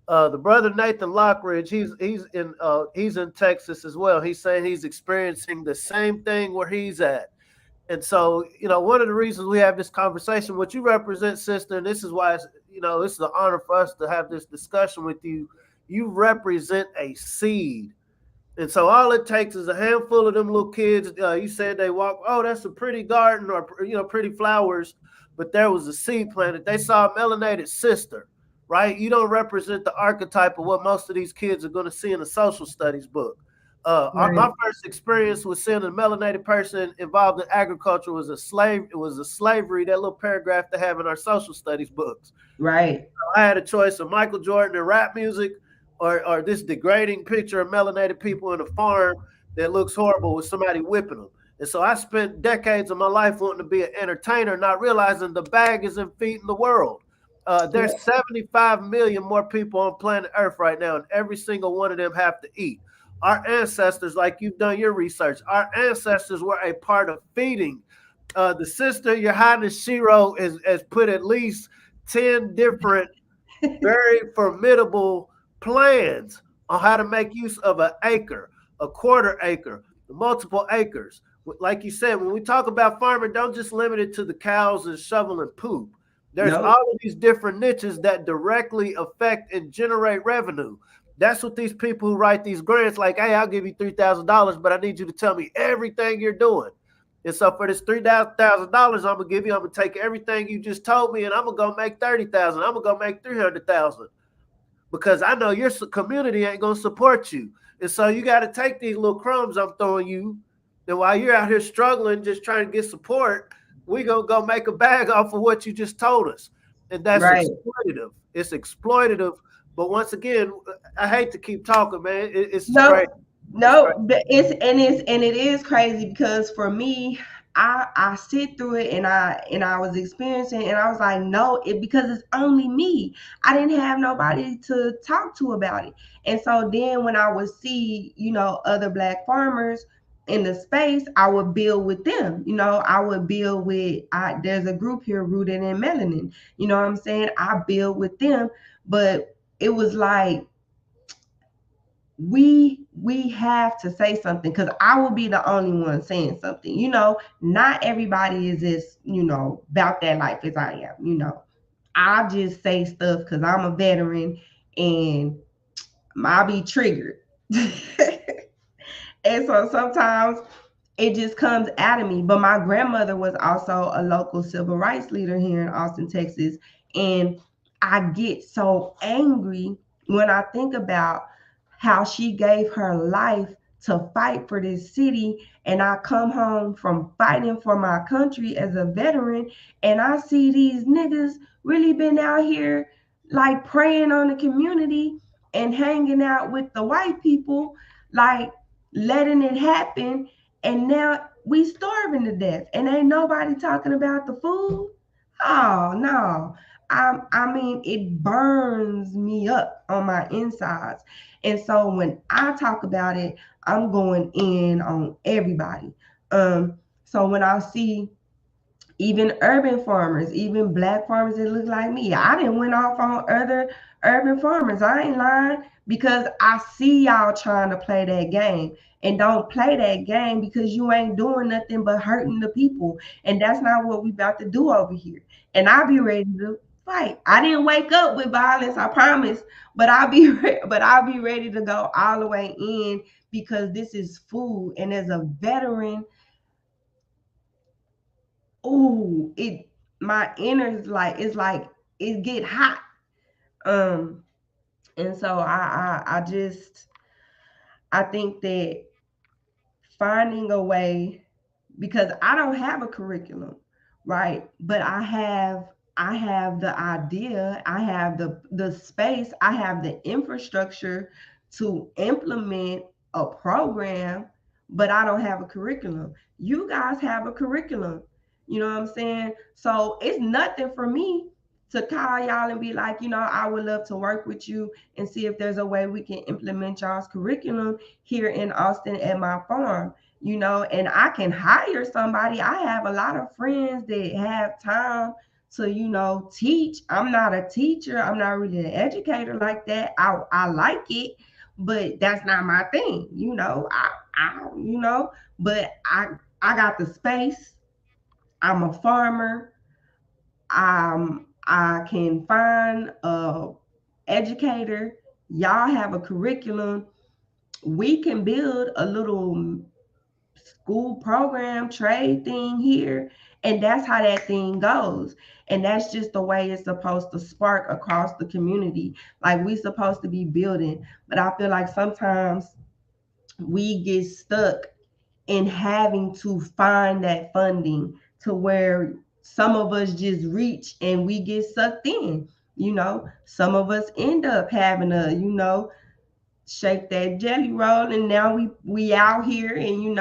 The brother Nathan Lockridge, he's in Texas as well. He's saying he's experiencing the same thing where he's at. And so, one of the reasons we have this conversation, what you represent, sister, and this is why this is an honor for us to have this discussion with you. You represent a seed. And so all it takes is a handful of them little kids. You said they walk, oh, that's a pretty garden or, pretty flowers. But there was a seed planted. They saw a melanated sister, right? You don't represent the archetype of what most of these kids are going to see in a social studies book. My first experience with seeing a melanated person involved in agriculture was a slave. It was a slavery. That little paragraph they have in our social studies books. Right. I had a choice of Michael Jordan and rap music, or this degrading picture of melanated people in a farm that looks horrible with somebody whipping them. And so I spent decades of my life wanting to be an entertainer, not realizing the bag isn't feeding the world. There's 75 million more people on planet Earth right now, and every single one of them have to eat. Our ancestors, like you've done your research, our ancestors were a part of feeding. The sister, Your Highness Shiro, has put at least 10 different very formidable plans on how to make use of an acre, a quarter acre, multiple acres. Like you said, when we talk about farming, don't just limit it to the cows and shoveling poop. There's Nope. all of these different niches that directly affect and generate revenue. That's what these people who write these grants, like, hey, I'll give you $3,000, but I need you to tell me everything you're doing. And so for this $3,000, I'm gonna give you. I'm gonna take everything you just told me, and I'm gonna go make 30,000. I'm gonna go make 300,000 because I know your community ain't gonna support you. And so you got to take these little crumbs I'm throwing you, and while you're out here struggling, just trying to get support, we gonna go make a bag off of what you just told us, and that's Right. exploitative. It's exploitative. But once again, I hate to keep talking, man. It's No, great. no, it is crazy because for me, I sit through it and I was experiencing and I was like, no, because it's only me. I didn't have nobody to talk to about it. And so then when I would see, other black farmers in the space, I would build with them. I would build with there's a group here rooted in melanin. You know what I'm saying? I build with them, but it was like we have to say something because I will be the only one saying something. Not everybody is as about that life as I am. I just say stuff because I'm a veteran and I'll be triggered. And so sometimes it just comes out of me. But my grandmother was also a local civil rights leader here in Austin, Texas. And I get so angry when I think about how she gave her life to fight for this city. And I come home from fighting for my country as a veteran, and I see these niggas really been out here like preying on the community and hanging out with the white people, like letting it happen. And now we starving to death and ain't nobody talking about the food. Oh no. I mean, it burns me up on my insides. And so when I talk about it, I'm going in on everybody. So when I see even urban farmers, even black farmers that look like me, I didn't went off on other urban farmers. I ain't lying because I see y'all trying to play that game. And don't play that game because you ain't doing nothing but hurting the people. And that's not what we about to do over here. And I'll be ready to fight. I didn't wake up with violence, I promise, but I'll be ready to go all the way in because this is food. And as a veteran, my inner is like it get hot. And so I think that finding a way, because I don't have a curriculum, right? But I have the idea, I have the space, I have the infrastructure to implement a program, but I don't have a curriculum. You guys have a curriculum. You know what I'm saying? So it's nothing for me to call y'all and be like, I would love to work with you and see if there's a way we can implement y'all's curriculum here in Austin at my farm. And I can hire somebody. I have a lot of friends that have time to, teach. I'm not a teacher. I'm not really an educator like that. I like it, but that's not my thing. But I got the space. I'm a farmer. I can find a educator. Y'all have a curriculum. We can build a little school program, trade thing here. And that's how that thing goes. And that's just the way it's supposed to spark across the community. Like we supposed to be building. But I feel like sometimes we get stuck in having to find that funding to where some of us just reach and we get sucked in. Some of us end up having to, shake that jelly roll, and now we out here, and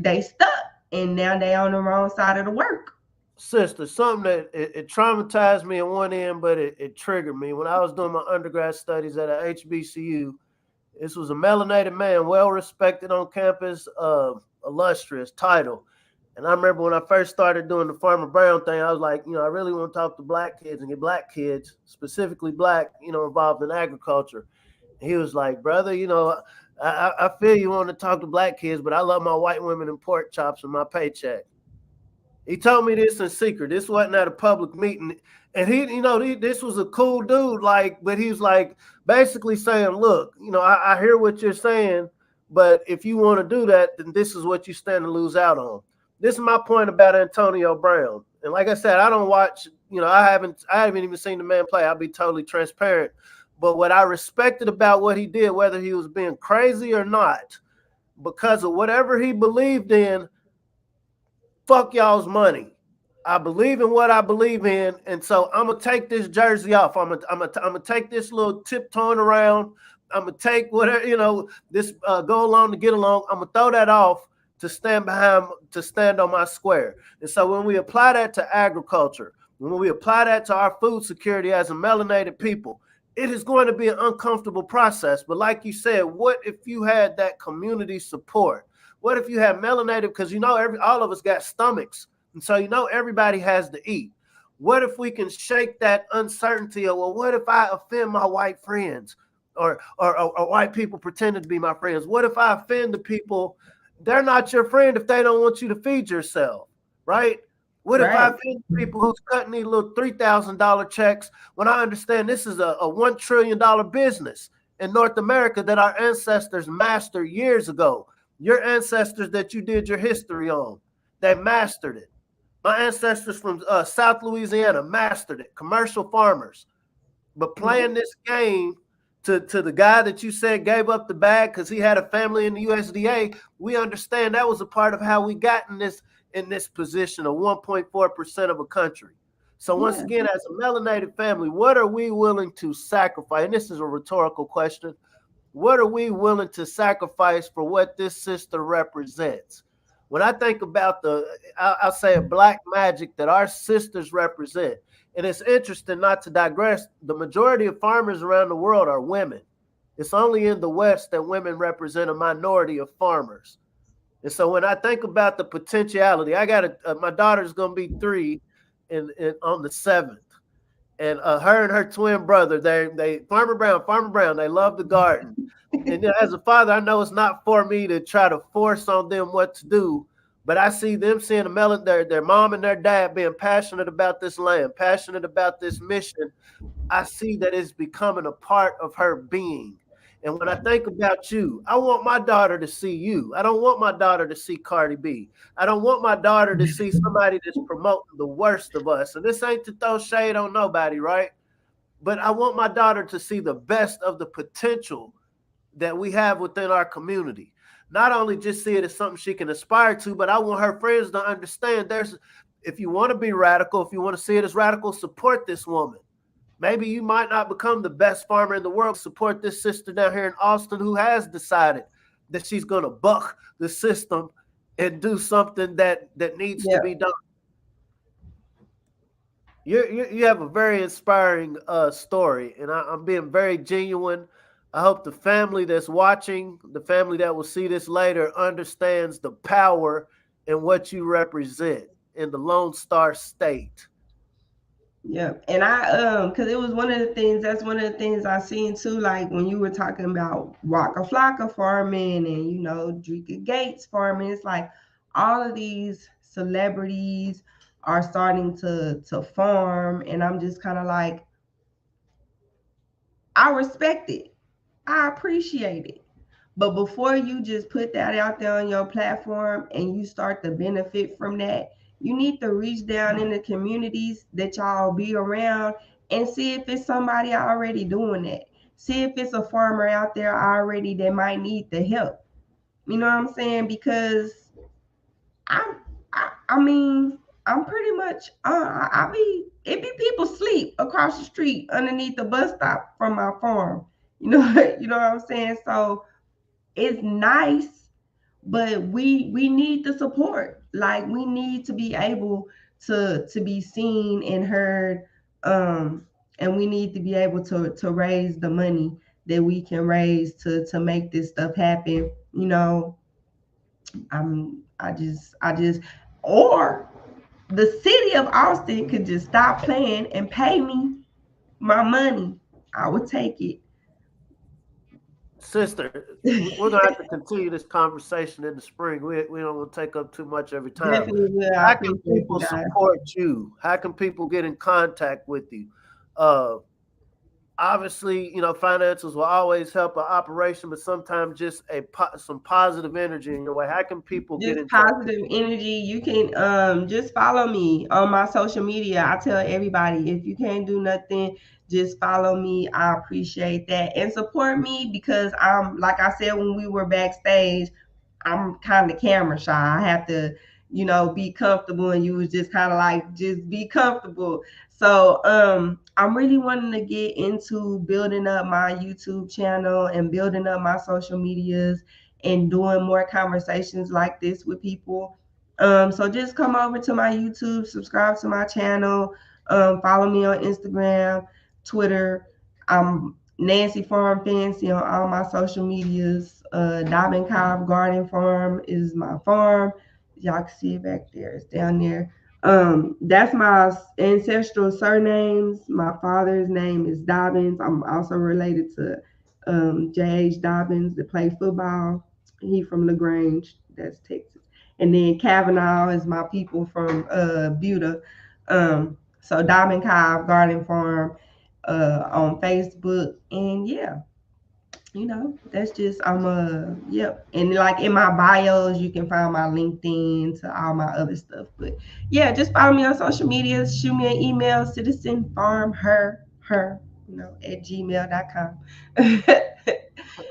they stuck, and now they on the wrong side of the work. Sister, something that it traumatized me on one end, but it triggered me. When I was doing my undergrad studies at a HBCU, this was a melanated man, well respected on campus, illustrious title. And I remember when I first started doing the Farmer Brown thing, I was like, I really want to talk to black kids and get black kids, specifically black, involved in agriculture. And he was like, brother, I feel you want to talk to black kids, but I love my white women and pork chops and my paycheck. He told me this in secret. This wasn't at a public meeting. And this was a cool dude, but he was like basically saying, look, I hear what you're saying, but if you want to do that, then this is what you stand to lose out on. This is my point about Antonio Brown. And like I said, I don't watch, I haven't even seen the man play. I'll be totally transparent. But what I respected about what he did, whether he was being crazy or not, because of whatever he believed in, fuck y'all's money. I believe in what I believe in, and so I'm gonna take this jersey off. I'm gonna take this little tiptoeing around. I'm gonna take whatever this go along to get along. I'm gonna throw that off to stand on my square. And so when we apply that to agriculture, when we apply that to our food security as a melanated people, it is going to be an uncomfortable process. But like you said, what if you had that community support? What if you have melanated? Because all of us got stomachs, and so everybody has to eat. What if we can shake that uncertainty of, well, what if I offend my white friends, or white people pretending to be my friends? What if I offend the people? They're not your friend if they don't want you to feed yourself, right? What if I Right. offend people who's cutting these little $3,000 checks when I understand this is a $1 trillion business in North America that our ancestors mastered years ago? Your ancestors that you did your history on, they mastered it. My ancestors from South Louisiana mastered it, commercial farmers. But Yeah. playing this game to the guy that you said gave up the bag because he had a family in the USDA, we understand that was a part of how we got in this position of 1.4% of a country. So once Yeah. again, as a melanated family, what are we willing to sacrifice? And this is a rhetorical question. What are we willing to sacrifice for what this sister represents? When I think about I'll say a black magic that our sisters represent, and it's interesting, not to digress, the majority of farmers around the world are women. It's only in the West that women represent a minority of farmers. And so when I think about the potentiality, my daughter's going to be 3 on the 7th. And her and her twin brother, they Farmer Brown, they love the garden. And as a father, I know it's not for me to try to force on them what to do, but I see them seeing their mom and their dad being passionate about this land, passionate about this mission. I see that it's becoming a part of her being. And when I think about you, I want my daughter to see you. I don't want my daughter to see Cardi B. I don't want my daughter to see somebody that's promoting the worst of us. And this ain't to throw shade on nobody, right? But I want my daughter to see the best of the potential that we have within our community. Not only just see it as something she can aspire to, but I want her friends to understand if you want to be radical, if you want to see it as radical, support this woman. Maybe you might not become the best farmer in the world. Support this sister down here in Austin who has decided that she's going to buck the system and do something that needs to Yeah. be done. You have a very inspiring story, and I'm being very genuine. I hope the family that's watching, the family that will see this later, understands the power and what you represent in the Lone Star State. Yeah, and cause it was one of the things. That's one of the things I seen too. Like when you were talking about Waka Flocka farming and Drika Gates farming, it's like all of these celebrities are starting to farm, and I'm just kind of like, I respect it, I appreciate it. But before you just put that out there on your platform and you start to benefit from that, you need to reach down in the communities that y'all be around and see if it's somebody already doing that. See if it's a farmer out there already that might need the help. You know what I'm saying? Because I'm, I mean, I'm pretty much, it be people sleep across the street underneath the bus stop from my farm. You know, you know what I'm saying? So it's nice, but we need the support. Like we need to be able to be seen and heard, and we need to be able to raise the money that we can raise to make this stuff happen. You know, I just or the city of Austin could just stop playing and pay me my money. I would take it. Sister, we're gonna have to continue this conversation in the spring. We don't want to take up too much every time. Definitely will. I How can appreciate people you guys. support you? How can people get in contact with you? Uh, Obviously, finances will always help an operation, but sometimes just some positive energy in your way. How can people get Just in touch? positive energy. You can just follow me on my social media. I tell everybody, if you can't do nothing, just follow me. I appreciate that. And support me because I'm, like I said when we were backstage, I'm kind of camera shy. I have to, be comfortable, and you was just kind of like, just be comfortable. So I'm really wanting to get into building up my YouTube channel and building up my social medias and doing more conversations like this with people. So just come over to my YouTube, subscribe to my channel, follow me on Instagram, Twitter. I'm Nancy Farm Fancy on all my social medias. Dobbin Cobb Garden Farm is my farm. Y'all can see it back there. It's down there. That's my ancestral surnames. My father's name is Dobbins. I'm also related to J.H. Dobbins that played football. He from LaGrange, that's Texas. And then Kavanaugh is my people from Buda. So Dobbin Cobb Garden Farm on Facebook. And yeah, that's just yep. And like in my bios, you can find my LinkedIn to all my other stuff. But yeah, just follow me on social media, shoot me an email, citizenfarmher, at gmail.com. And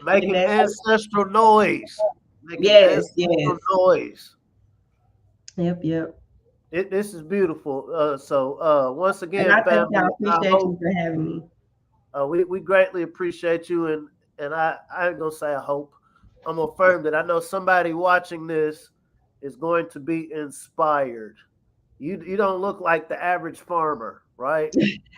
Making that's ancestral noise. Making yes, ancestral yes. noise. Yep. This is beautiful. Once And again, I thank family, y'all, I appreciate hope you for having me. we greatly appreciate you, and I ain't gonna say I hope. I'm gonna affirm that I know somebody watching this is going to be inspired. You don't look like the average farmer, right?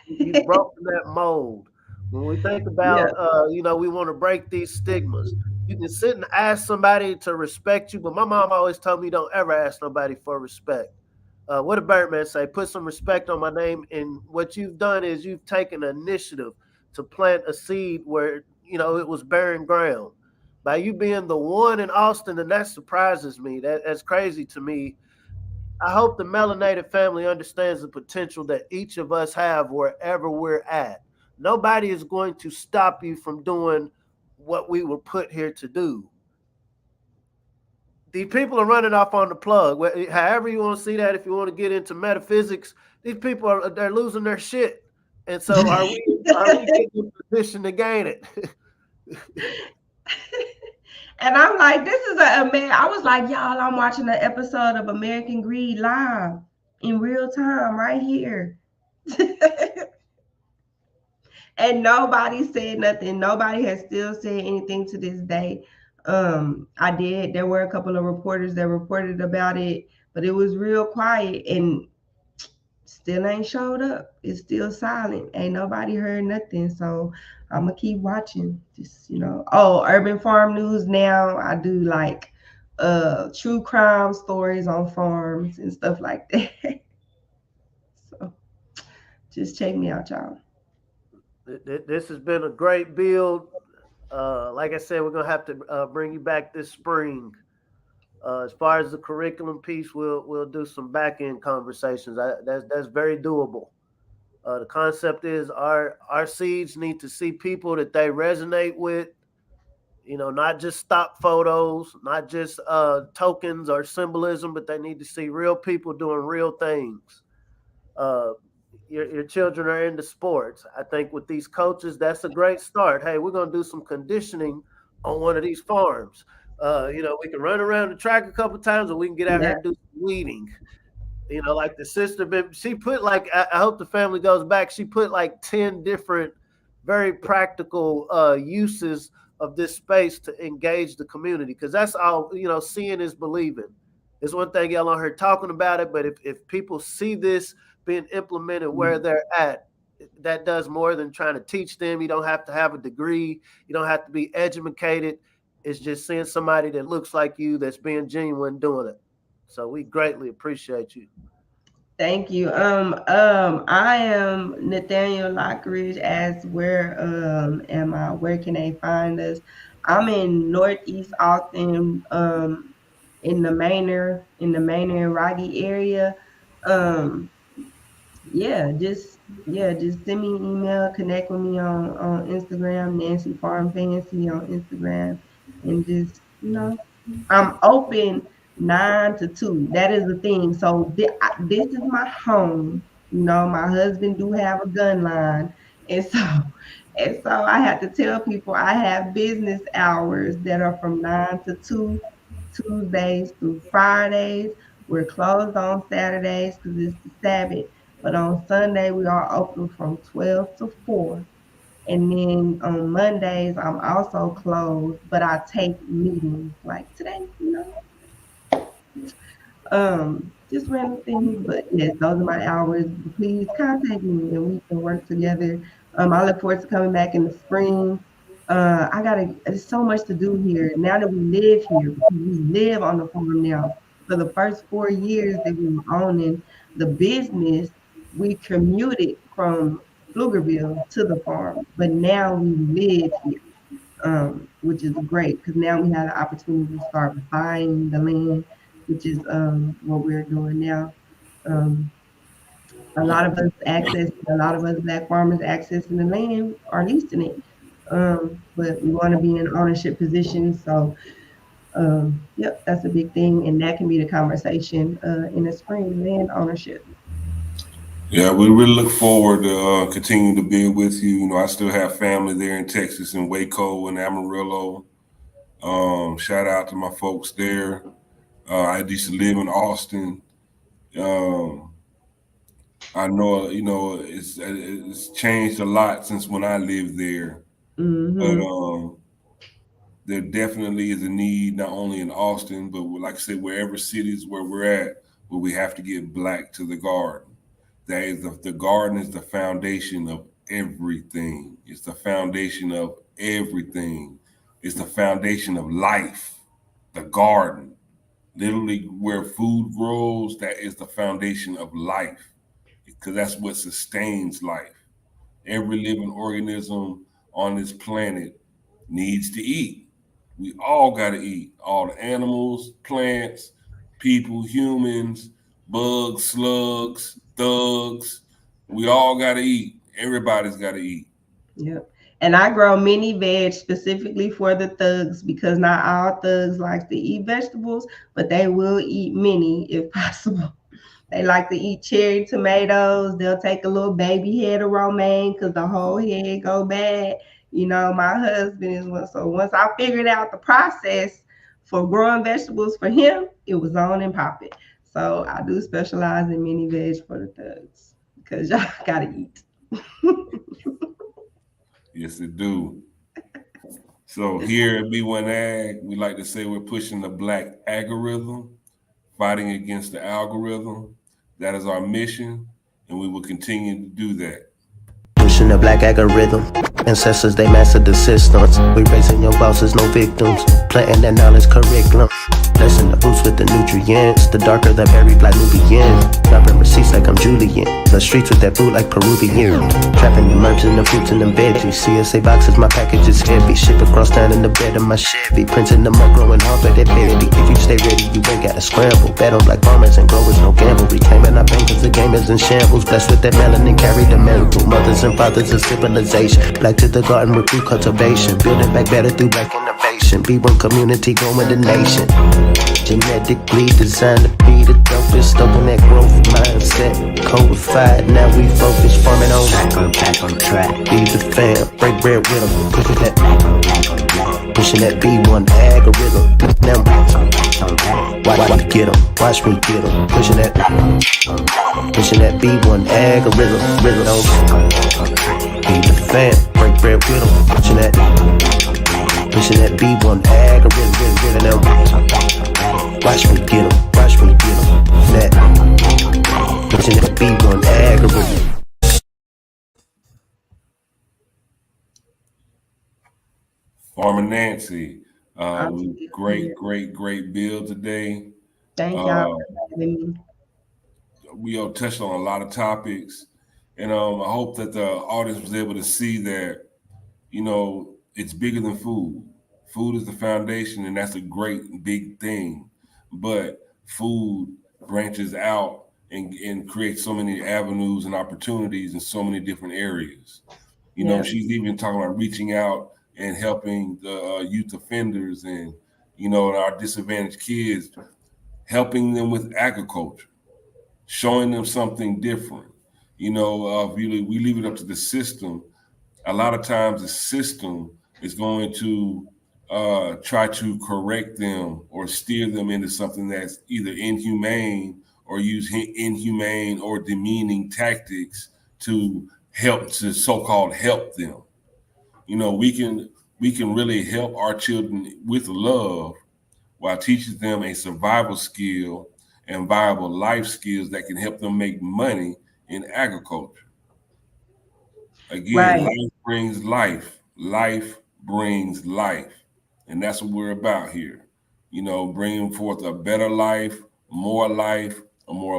You've broken that mold. When we think Yeah. about, we want to break these stigmas. You can sit and ask somebody to respect you, but my mom always told me don't ever ask nobody for respect. What did Birdman say? Put some respect on my name. And what you've done is you've taken initiative to plant a seed where it was barren ground. By you being the one in Austin, and that surprises me. That's crazy to me. I hope the melanated family understands the potential that each of us have wherever we're at. Nobody is going to stop you from doing what we were put here to do. These people are running off on the plug. However you want to see that, if you want to get into metaphysics, these people they're losing their shit. And so are we getting in position to gain it? And I'm like, this is I was like, y'all, I'm watching an episode of American Greed live in real time right here. And nobody said nothing. Nobody has still said anything to this day. There were a couple of reporters that reported about it, but it was real quiet and still ain't showed up. It's still silent. Ain't nobody heard nothing. So I'm gonna keep watching. Just Urban Farm News now. I do like true crime stories on farms and stuff like that. So just check me out, y'all. This has been a great build. Like I said, we're gonna have to bring you back this spring. As far as the curriculum piece, we'll do some back end conversations. That's very doable. The concept is our seeds need to see people that they resonate with. Not just stock photos, not just tokens or symbolism, but they need to see real people doing real things. Uh, your children are into sports. I think with these coaches, that's a great start. Hey, we're gonna do some conditioning on one of these farms. We can run around the track a couple times, or we can get out here Yeah. and do some weeding. Like the sister, she put like I hope the family goes back. She put like 10 different, very practical uses of this space to engage the community, because that's all. Seeing is believing. It's one thing y'all on here talking about it, but if people see this being implemented where they're at, that does more than trying to teach them. You don't have to have a degree. You don't have to be educated. It's just seeing somebody that looks like you that's being genuine doing it. So we greatly appreciate you. Thank you. I am Nathaniel Lockridge. As where am I? Where can they find us? I'm in Northeast Austin, in the Manor and Rocky area. Um, just send me an email, connect with me on Instagram, Nancy Farm Fancy on Instagram, and just I'm open 9 to 2. That is the thing. So this is my home. My husband do have a gun line, and so I have to tell people I have business hours that are from 9 to 2, Tuesdays through Fridays. We're closed on Saturdays because it's the Sabbath, but on Sunday we are open from 12 to 4. And then on Mondays, I'm also closed, but I take meetings like today, just random things. But yes, those are my hours. Please contact me and we can work together. I look forward to coming back in the spring. There's so much to do here now that we live here, because we live on the farm now. For the first 4 years that we were owning the business, we commuted from Pflugerville to the farm, but now we live here, which is great because now we have the opportunity to start buying the land, which is what we're doing now. A lot of us black farmers accessing the land are leasing it, but we want to be in ownership positions. So, yep, that's a big thing, and that can be the conversation in the spring, land ownership. Yeah, we really look forward to continuing to be with you. I still have family there in Texas, in Waco and Amarillo. Shout out to my folks there. I used to live in Austin. I know, it's changed a lot since when I lived there. But there definitely is a need, not only in Austin, but like I said, wherever cities where we're at, where we have to get black to the garden. That is the garden is the foundation of everything. It's the foundation of everything. It's the foundation of life. The garden, literally where food grows, that is the foundation of life, because that's what sustains life. Every living organism on this planet needs to eat. We all got to eat. All the animals, plants, people, humans, bugs, slugs, thugs. We all got to eat. Everybody's got to eat. Yep. And I grow mini veg specifically for the thugs, because not all thugs like to eat vegetables, but they will eat mini if possible. They like to eat cherry tomatoes. They'll take a little baby head of romaine because the whole head go bad. My husband is one. So once I figured out the process for growing vegetables for him, it was on and popping. So I do specialize in mini veg for the thugs because y'all gotta eat. Yes, it do. So here at B1AG, we like to say we're pushing the black algorithm, fighting against the algorithm. That is our mission, and we will continue to do that. Pushing the black algorithm. Ancestors, they mastered the systems. We raising young bosses, no victims. Planting that knowledge curriculum. Blessing the roots with the nutrients. The darker the berry, black Nubian. Dropping receipts like I'm Julian. The streets with that food like Peruvian. Trapping the herbs and the fruits and the veggies. CSA boxes, my package is heavy. Ship across town in the bed of my Chevy. Printing them up, growing hard for that baby. If you stay ready, you ain't gotta scramble. Bet on black farmers and growers, no gamble. Reclaiming our pain cause the game is in shambles. Blessed with that melanin, carry the miracle. Mothers and fathers of civilization. Black back to the garden with through cultivation. Build it back better through back innovation. B1 community growing the nation. Genetically designed to be the dopest. Open that growth mindset. Codified, now we focus. Farming on back on track. Be the fam, break bread with them. Pushing that pushing that B1AG algorithm. Now watch me get them, watch me get them. Pushing that B1AG algorithm. Be the fam, break bread with them. Pushing that B1AG algorithm. Watch me get them, watch me get them. Pushing that B1AG algorithm. Farmer Nancy, great bill today. Thank y'all for having me. We touched on a lot of topics, and I hope that the audience was able to see that, it's bigger than food. Food is the foundation, and that's a great big thing. But food branches out and creates so many avenues and opportunities in so many different areas. She's even talking about reaching out and helping the youth offenders and, our disadvantaged kids, helping them with agriculture, showing them something different. We leave it up to the system. A lot of times the system is going to try to correct them or steer them into something that's either inhumane or use inhumane or demeaning tactics to so-called help them. We can really help our children with love while teaching them a survival skill and viable life skills that can help them make money in agriculture. Again, Life brings life. Life brings life. And that's what we're about here. Bringing forth a better life, a more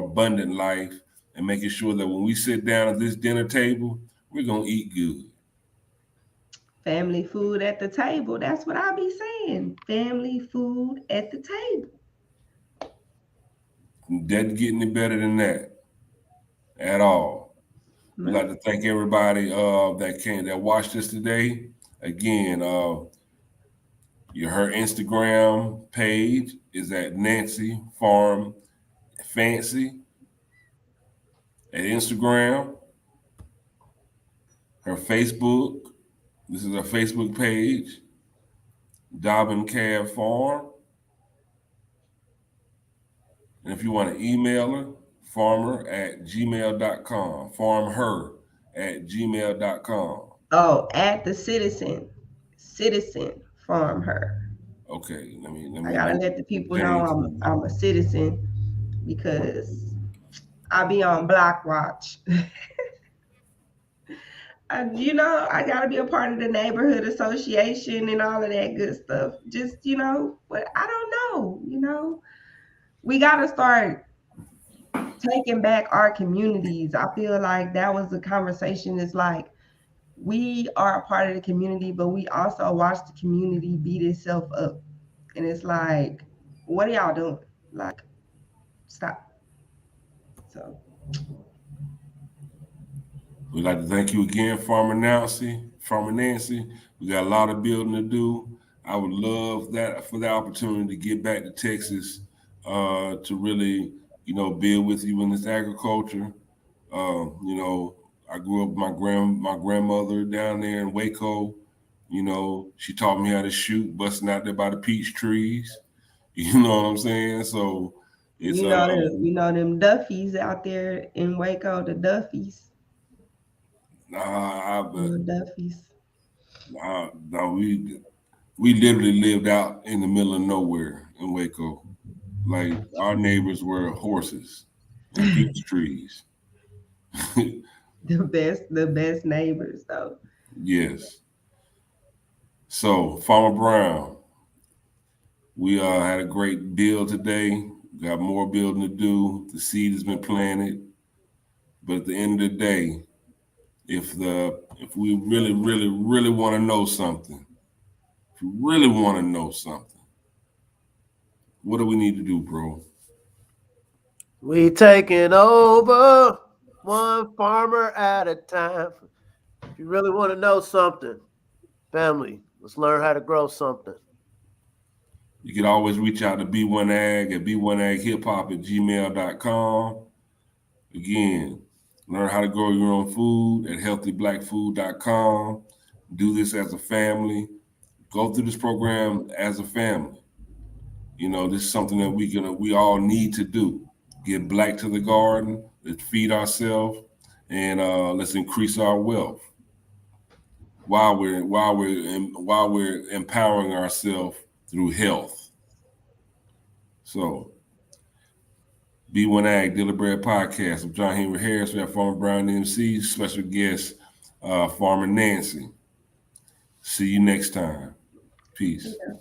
abundant life, and making sure that when we sit down at this dinner table, we're going to eat good. Family food at the table. That's what I be saying. Family food at the table. Doesn't get any better than that at all. We'd like to thank everybody that watched us today. Again, her Instagram page is at Nancy Farm Fancy at Instagram. Her Facebook, this is her Facebook page, Dobbin Cab Farm. And if you want to email her, farmer@gmail.com, farmher@gmail.com. Oh, at the citizen FarmHer. Okay, let me. I gotta let the people know I'm a citizen because I be on block watch. I gotta be a part of the neighborhood association and all of that good stuff. Just, but I don't know, we gotta start taking back our communities. I feel like that was the conversation. It's like we are a part of the community, but we also watch the community beat itself up. And it's like, what are y'all doing? Like, stop. So we'd like to thank you again, Farmer Nancy. We got a lot of building to do. I would love that for the opportunity to get back to Texas to really, build with you in this agriculture. I grew up with my grandmother down there in Waco. She taught me how to shoot, busting out there by the peach trees. You know what I'm saying? So it's them Duffies out there in Waco, the Duffies. Duffies. No, we literally lived out in the middle of nowhere in Waco. Like our neighbors were horses and peach trees. The best neighbors though. Yes. So Farmer Brown, we had a great build today. Got more building to do. The seed has been planted. But at the end of the day, if we really, really, really want to know something, what do we need to do, bro? We taking over one farmer at a time. If you really want to know something, family, let's learn how to grow something. You can always reach out to B1AG at B1AgHipHop@gmail.com. Again, learn how to grow your own food at healthyblackfood.com. Do this as a family. Go through this program as a family. You know, this is something that we all need to do. Get black to the garden. Let's feed ourselves, and let's increase our wealth while we're empowering ourselves through health. So, B1AG Daily Bread Podcast. I'm John Henry Harris. We have Farmer Brown MC, special guest Farmer Nancy. See you next time. Peace. Yeah.